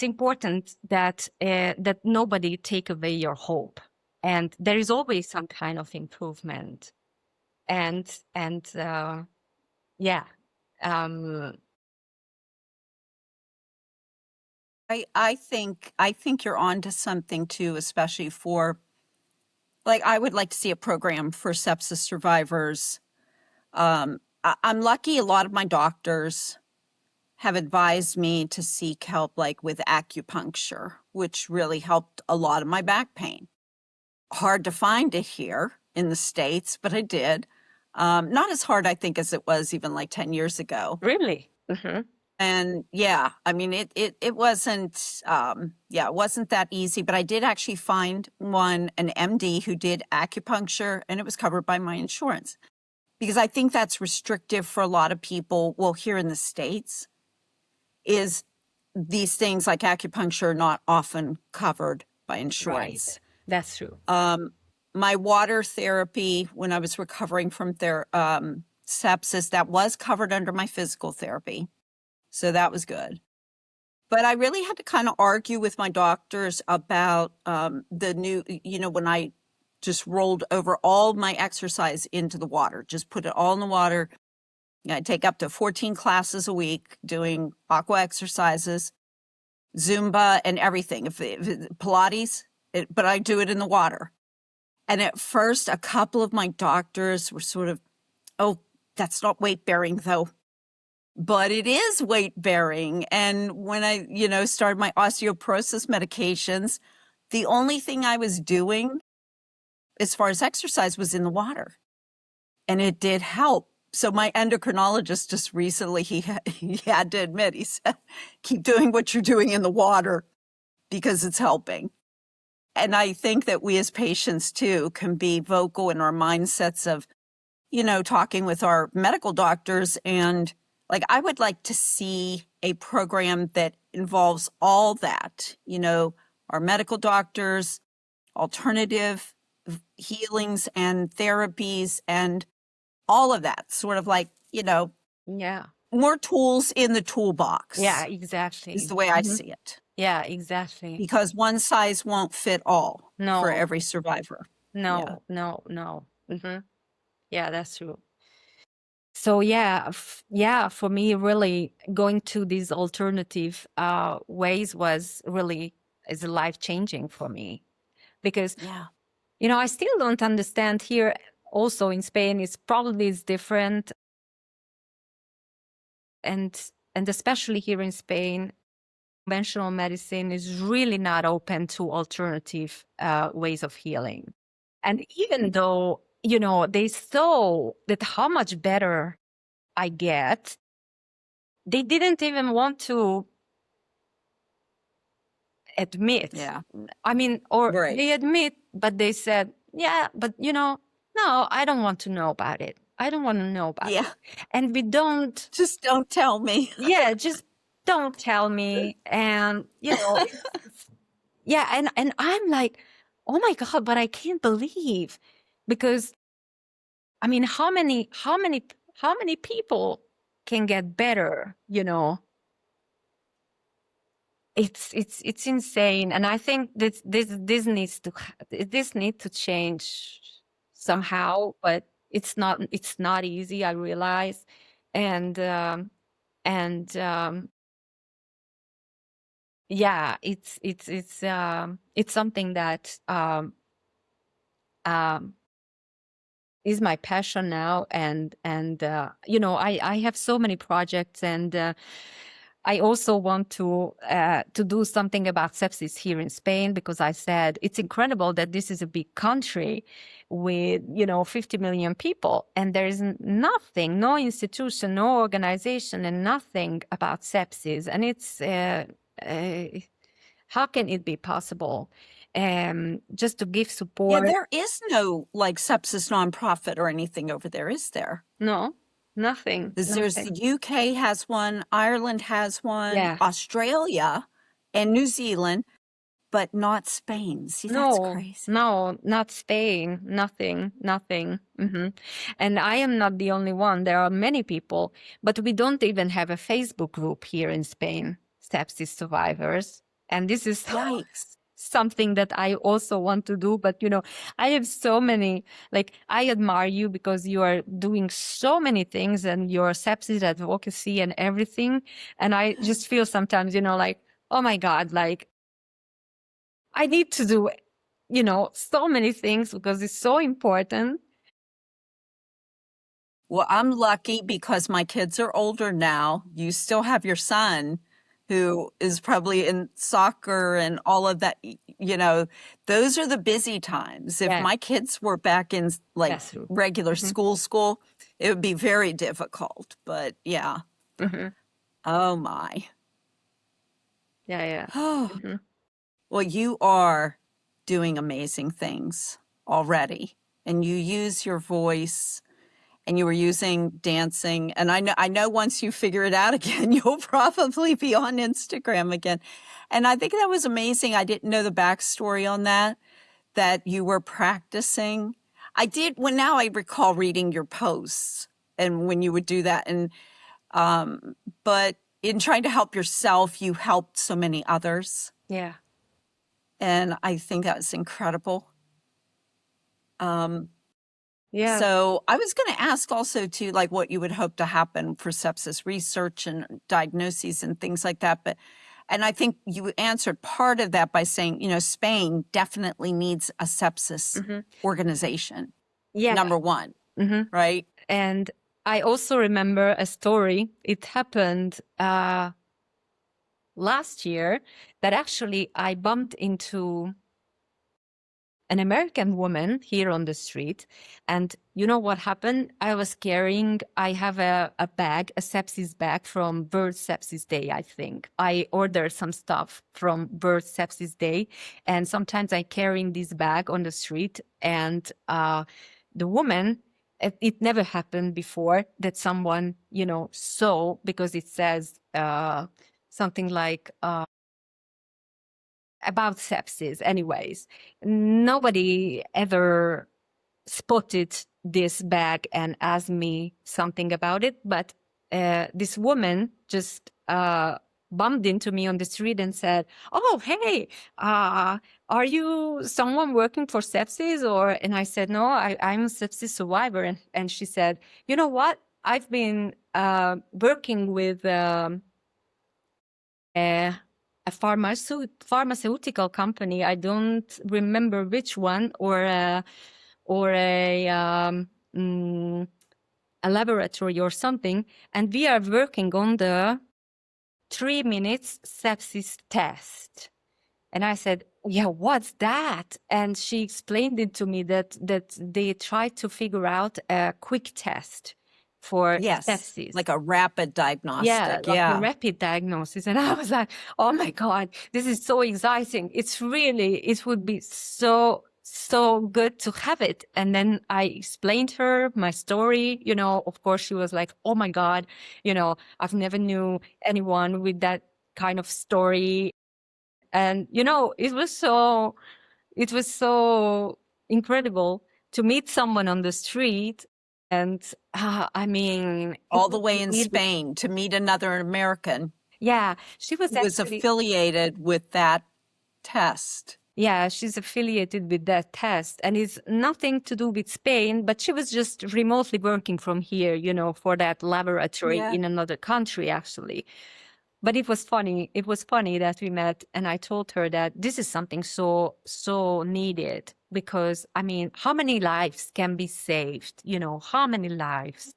important that that nobody take away your hope, and there is always some kind of improvement. And yeah, um, I think you're on to something too, especially for, like, I would like to see a program for sepsis survivors. I'm lucky a lot of my doctors have advised me to seek help, like with acupuncture, which really helped a lot of my back pain. Hard to find it here in the States, but I did. Not as hard, I think, as it was even like 10 years ago. really. And yeah, I mean, it wasn't, it wasn't that easy, but I did actually find an MD who did acupuncture, and it was covered by my insurance, because I think that's restrictive for a lot of people. Well, here in the States, is these things like acupuncture are not often covered by insurance. Right. That's true. My water therapy, when I was recovering from sepsis, that was covered under my physical therapy. So that was good. But I really had to kind of argue with my doctors about the new, when I just rolled over all my exercise into the water, just put it all in the water. I take up to 14 classes a week doing aqua exercises, Zumba, and everything. If Pilates, but I do it in the water. And at first, a couple of my doctors were sort of, oh, that's not weight bearing though. But it is weight bearing. And when I, started my osteoporosis medications, the only thing I was doing as far as exercise was in the water. And it did help. So my endocrinologist just recently, he had to admit, he said, keep doing what you're doing in the water because it's helping. And I think that we as patients too can be vocal in our mindsets of, talking with our medical doctors. And like, I would like to see a program that involves all that, our medical doctors, alternative healings and therapies and all of that, sort of like, Yeah. more tools in the toolbox. Yeah, exactly. Is the way I see it. Yeah, exactly. Because one size won't fit all No. for every survivor. No, no, no. Yeah, that's true. So yeah, for me, really going to these alternative ways was really is life changing for me because Yeah. I still don't understand here. Also in Spain, it's probably is different, and especially here in Spain, conventional medicine is really not open to alternative ways of healing. And even though they saw that how much better I get, they didn't even want to admit. Yeah. I mean, or Right. they admit, but they said, yeah, but no, I don't want to know about it. I don't want to know about it. And we don't. Just don't tell me. Yeah, just don't tell me. And, yeah. And I'm like, oh my God, but I can't believe because, I mean, how many people can get better, It's insane, and I think this needs to change somehow, but it's not easy. I realize, and yeah, it's something that is my passion now, and I have so many projects, and I also want to do something about sepsis here in Spain, because I said it's incredible that this is a big country with 50 million people, and there is nothing, no institution, no organization, and nothing about sepsis, and it's how can it be possible? Just to give support. Yeah, there is no like sepsis nonprofit or anything over there, is there? No, nothing. There's the UK has one, Ireland has one, Yeah. Australia and New Zealand, but not Spain. See, that's crazy. No, not Spain. Nothing. And I am not the only one. There are many people, but we don't even have a Facebook group here in Spain, sepsis survivors. And this is something that I also want to do. But, I have so many, I admire you because you are doing so many things and your sepsis advocacy and everything. And I just feel sometimes, oh my God, I need to do, so many things because it's so important. Well, I'm lucky because my kids are older now. You still have your son who is probably in soccer and all of that. Those are the busy times. If my kids were back in regular school, it would be very difficult. But yeah. Oh my. Yeah. Oh. Well, you are doing amazing things already, and you use your voice and you were using dancing. And I know once you figure it out again, you'll probably be on Instagram again. And I think that was amazing. I didn't know the backstory on that you were practicing. I did, when now I recall reading your posts and when you would do that. And, but in trying to help yourself, you helped so many others. Yeah. And I think that was incredible. Yeah. So I was going to ask also too, like what you would hope to happen for sepsis research and diagnoses and things like that. And I think you answered part of that by saying, Spain definitely needs a sepsis organization. Yeah. Number one, right? And I also remember a story. It happened last year that actually I bumped into an American woman here on the street. And you know what happened? I have a bag, a sepsis bag from World Sepsis Day, I think. I ordered some stuff from World Sepsis Day. And sometimes I carrying this bag on the street. And the woman, it never happened before that someone, saw, because it says something like, about sepsis anyways. Nobody ever spotted this bag and asked me something about it, but this woman just bumped into me on the street and said, "Oh, hey, are you someone working for sepsis?" And I said, "No, I'm a sepsis survivor." And she said, "You know what? I've been working with a pharmaceutical company. I don't remember which one, or a laboratory or something. And we are working on the 3 minutes sepsis test." And I said, "Yeah, what's that?" And she explained it to me that they tried to figure out a quick test for sepsis. Like a rapid diagnostic. Yeah, like a rapid diagnosis. And I was like, "Oh my God, this is so exciting. It would be so good to have it." And then I explained her my story. Of course, she was like, "Oh my God, I've never knew anyone with that kind of story." And, it was so incredible to meet someone on the street. And I mean, all the way in Spain to meet another American. Yeah, she was affiliated with that test. Yeah, she's affiliated with that test, and it's nothing to do with Spain, but she was just remotely working from here, for that laboratory in another country, actually. But it was funny. It was funny that we met, and I told her that this is something so needed, because I mean, how many lives can be saved? How many lives?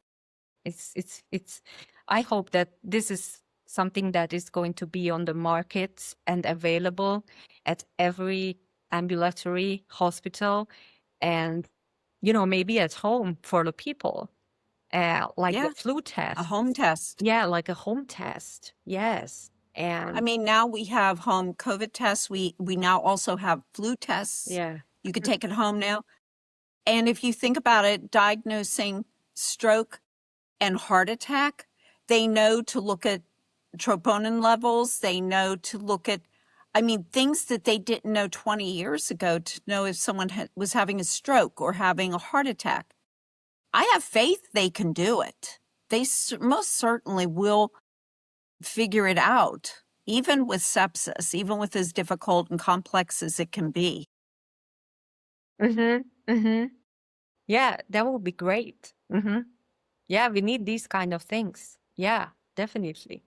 It's I hope that this is something that is going to be on the market and available at every ambulatory hospital, and maybe at home for the people, like the flu test, a home test. Yeah, like a home test. Yes. And I mean, now we have home COVID tests. We now also have flu tests. Yeah. You can take it home now. And if you think about it, diagnosing stroke and heart attack, they know to look at troponin levels. They know to look at, things that they didn't know 20 years ago, to know if someone was having a stroke or having a heart attack. I have faith they can do it. They most certainly will figure it out, even with sepsis, even with as difficult and complex as it can be. Yeah, that would be great. Yeah, we need these kind of things. Yeah, definitely.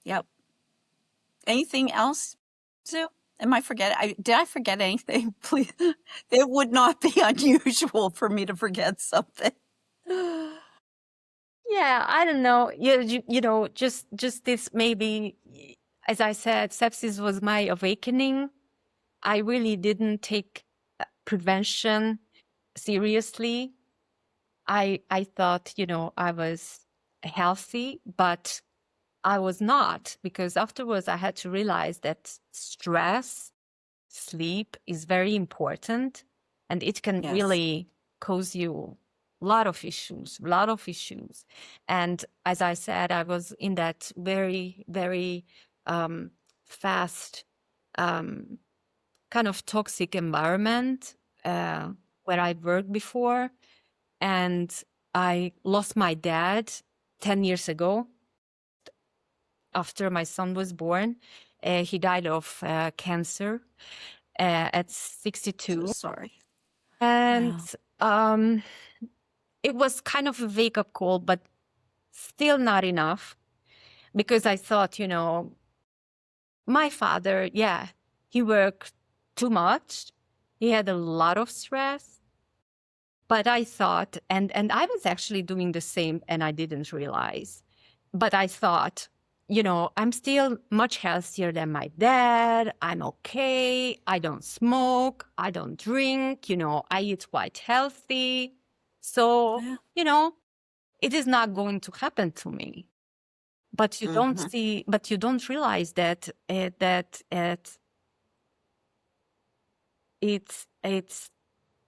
Yep. Anything else, Zsu? Did I forget anything? Please. It would not be unusual for me to forget something. Yeah, I don't know. Just this, maybe, as I said, sepsis was my awakening. I really didn't take prevention seriously. I thought, I was healthy, but I was not, because afterwards I had to realize that stress, sleep is very important, and it can really cause you lot of issues. And as I said, I was in that very, very fast kind of toxic environment where I worked before. And I lost my dad 10 years ago after my son was born. He died of cancer at 62. So sorry. And Wow. it was kind of a wake-up call, but still not enough, because I thought, my father, yeah, he worked too much. He had a lot of stress. But I thought, and I was actually doing the same, and I didn't realize. But I thought, I'm still much healthier than my dad. I'm okay. I don't smoke. I don't drink. I eat quite healthy. So, Yeah. it is not going to happen to me. But you don't see, but you don't realize that it's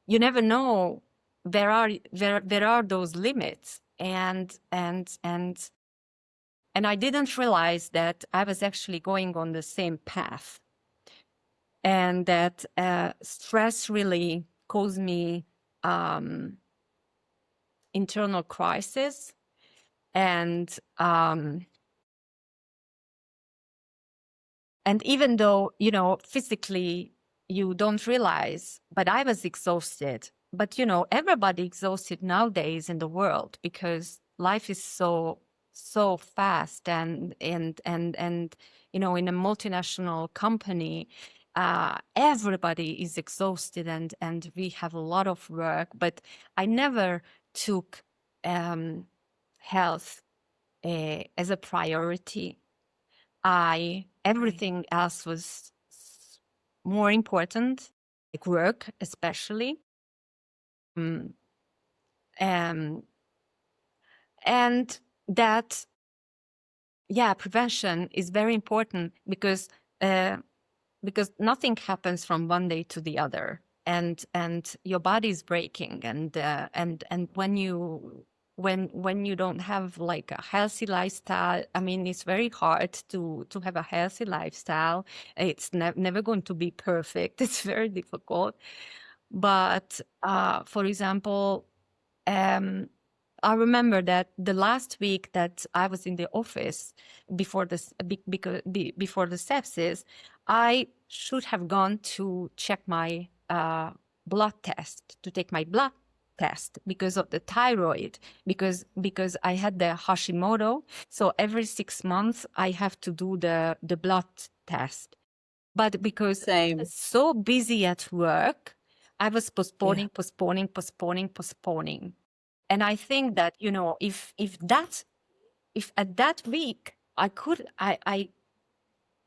you never know. There are those limits, and I didn't realize that I was actually going on the same path, and that stress really caused me internal crisis, and even though physically you don't realize, but I was exhausted. But everybody exhausted nowadays in the world, because life is so fast, and in a multinational company, everybody is exhausted, and we have a lot of work. But I never took health as a priority. Everything else was more important, like work especially. And that, yeah, prevention is very important, because nothing happens from one day to the other, and your body is breaking, and when you don't have like a healthy lifestyle, I mean, it's very hard to have a healthy lifestyle. It's never going to be perfect. It's very difficult. But for example, I remember that the last week that I was in the office before before the sepsis, I should have gone to check my blood test, to take my blood test, because of the thyroid, because I had the Hashimoto. So every 6 months I have to do the blood test. But because I was so busy at work, I was postponing. And I think that, if at that week I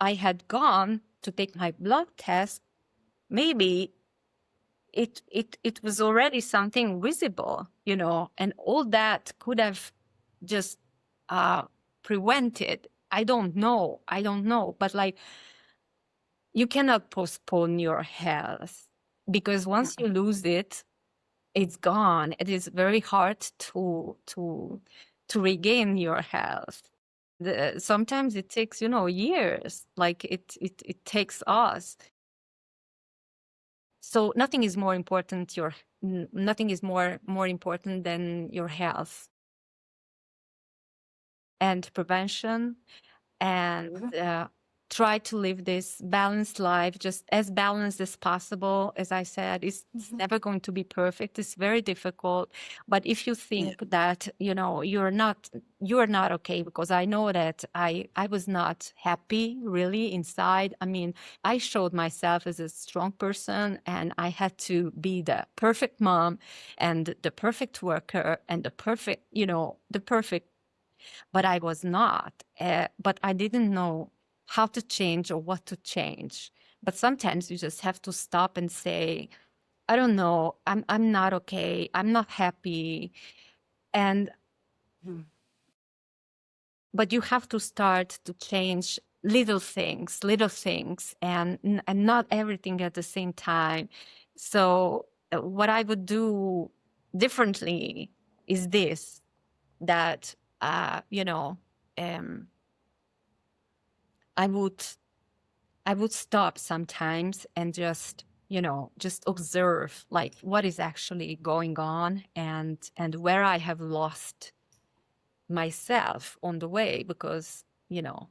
had gone to take my blood test, maybe it was already something visible, and all that could have just prevented. I don't know, but like, you cannot postpone your health, because once you lose it, it's gone. It is very hard to regain your health. Sometimes it takes, years, like it takes us. So nothing is more important. Nothing is more important than your health and prevention, and try to live this balanced life, just as balanced as possible. As I said, it's never going to be perfect. It's very difficult. But if you think that, you're not okay, because I know that I was not happy really inside. I mean, I showed myself as a strong person, and I had to be the perfect mom and the perfect worker and the perfect, but I was not. But I didn't know how to change or what to change. But sometimes you just have to stop and say, I don't know, I'm not okay, I'm not happy. And but you have to start to change little things, and not everything at the same time. So what I would do differently is this, that, you know, um, I would stop sometimes and just, you know, just observe like what is actually going on, and where I have lost myself on the way, because, you know,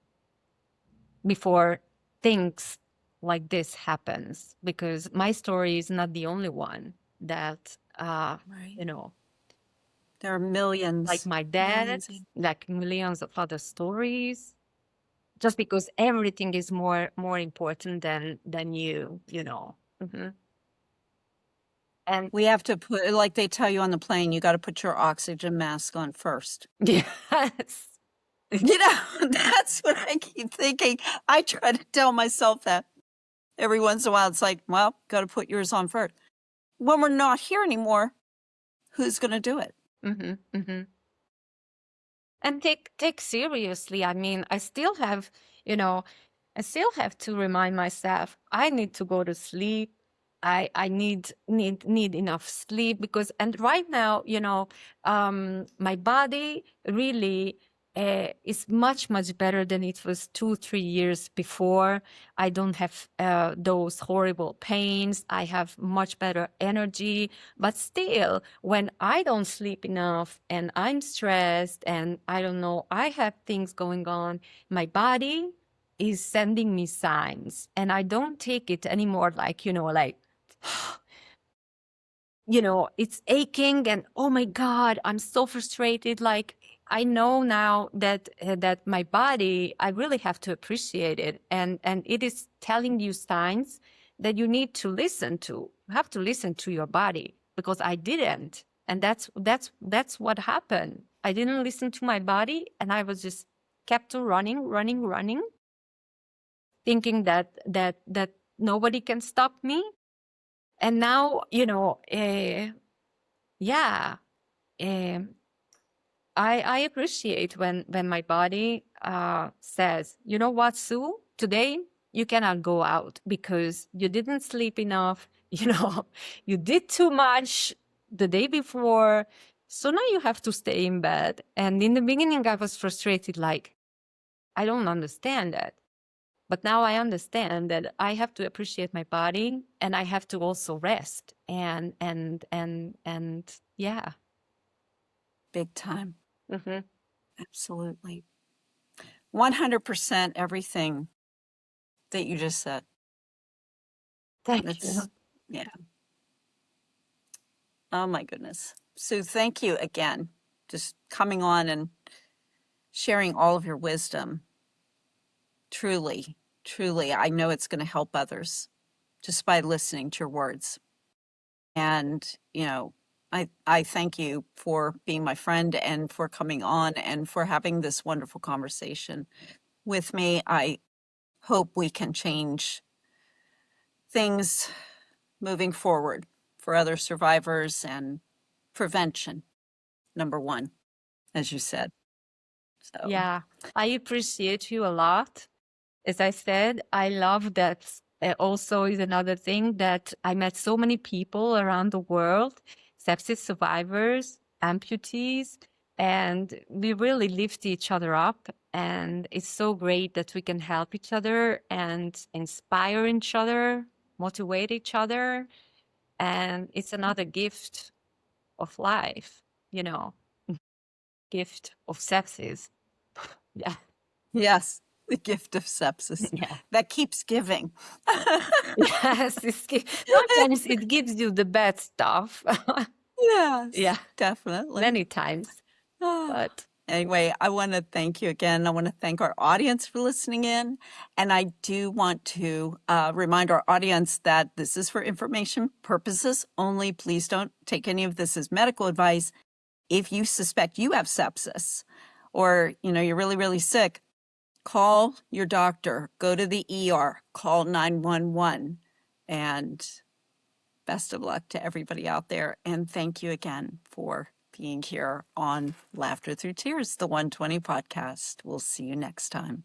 before things like this happens, because my story is not the only one that, Right. you know, There are millions. like my dad, millions. like millions of other stories, just because everything is more important than you know. And We have to put, like they tell you on the plane, you got to put your oxygen mask on first. yes, You know, that's what I keep thinking. I try to tell myself that every once in a while. It's like, well, got to put yours on first. When we're not here anymore, who's going to do it? and take seriously. I mean, I still have, you know, I still have to remind myself I need to go to sleep. I need enough sleep, because, and right now, you know, my body really is much better than it was 2-3 years before. I don't have those horrible pains. I have much better energy. But still, when I don't sleep enough and I'm stressed and I don't know, I have things going on, my body is sending me signs, and I don't take it anymore like, you know, like, you know, it's aching and oh my God, I'm so frustrated. Like, I know now that that my body, I really have to appreciate it, and it is telling you signs that you need to listen to. You have to listen to your body, because I didn't, and that's what happened. I didn't listen to my body, and I was just kept on running, thinking that nobody can stop me. And now, you know, yeah, um, I appreciate when my body says, you know what, Sue, today you cannot go out because you didn't sleep enough. You know, you did too much the day before. So now you have to stay in bed. And in the beginning, I was frustrated, like, I don't understand that. But now I understand that I have to appreciate my body, and I have to also rest. And yeah. Big time. Mm-hmm. Absolutely. 100% everything that you just said. Thank you. Yeah. Oh my goodness. Sue, thank you again. Just coming on and sharing all of your wisdom. Truly, truly, I know it's going to help others just by listening to your words. And, you know, I thank you for being my friend and for coming on and for having this wonderful conversation with me. I hope we can change things moving forward for other survivors, and prevention, number one, as you said. So, Yeah, I appreciate you a lot. As I said, I love that. Also is another thing that I met so many people around the world, sepsis survivors, amputees, and we really lift each other up. And it's so great that we can help each other and inspire each other, motivate each other. And it's another gift of life, you know, gift of sepsis. Yeah. yes, the gift of sepsis Yeah. that keeps giving. Yes, sometimes it gives you the bad stuff. Yes, Yeah, definitely. many times. Ah. But Anyway, I want to thank you again. I want to thank our audience for listening in. And I do want to remind our audience that this is for information purposes only. Please don't take any of this as medical advice. If you suspect you have sepsis, or, you know, you're really, really sick, call your doctor, go to the ER, call 911, and best of luck to everybody out there. And thank you again for being here on Laughter Through Tears, the 120 podcast. We'll see you next time.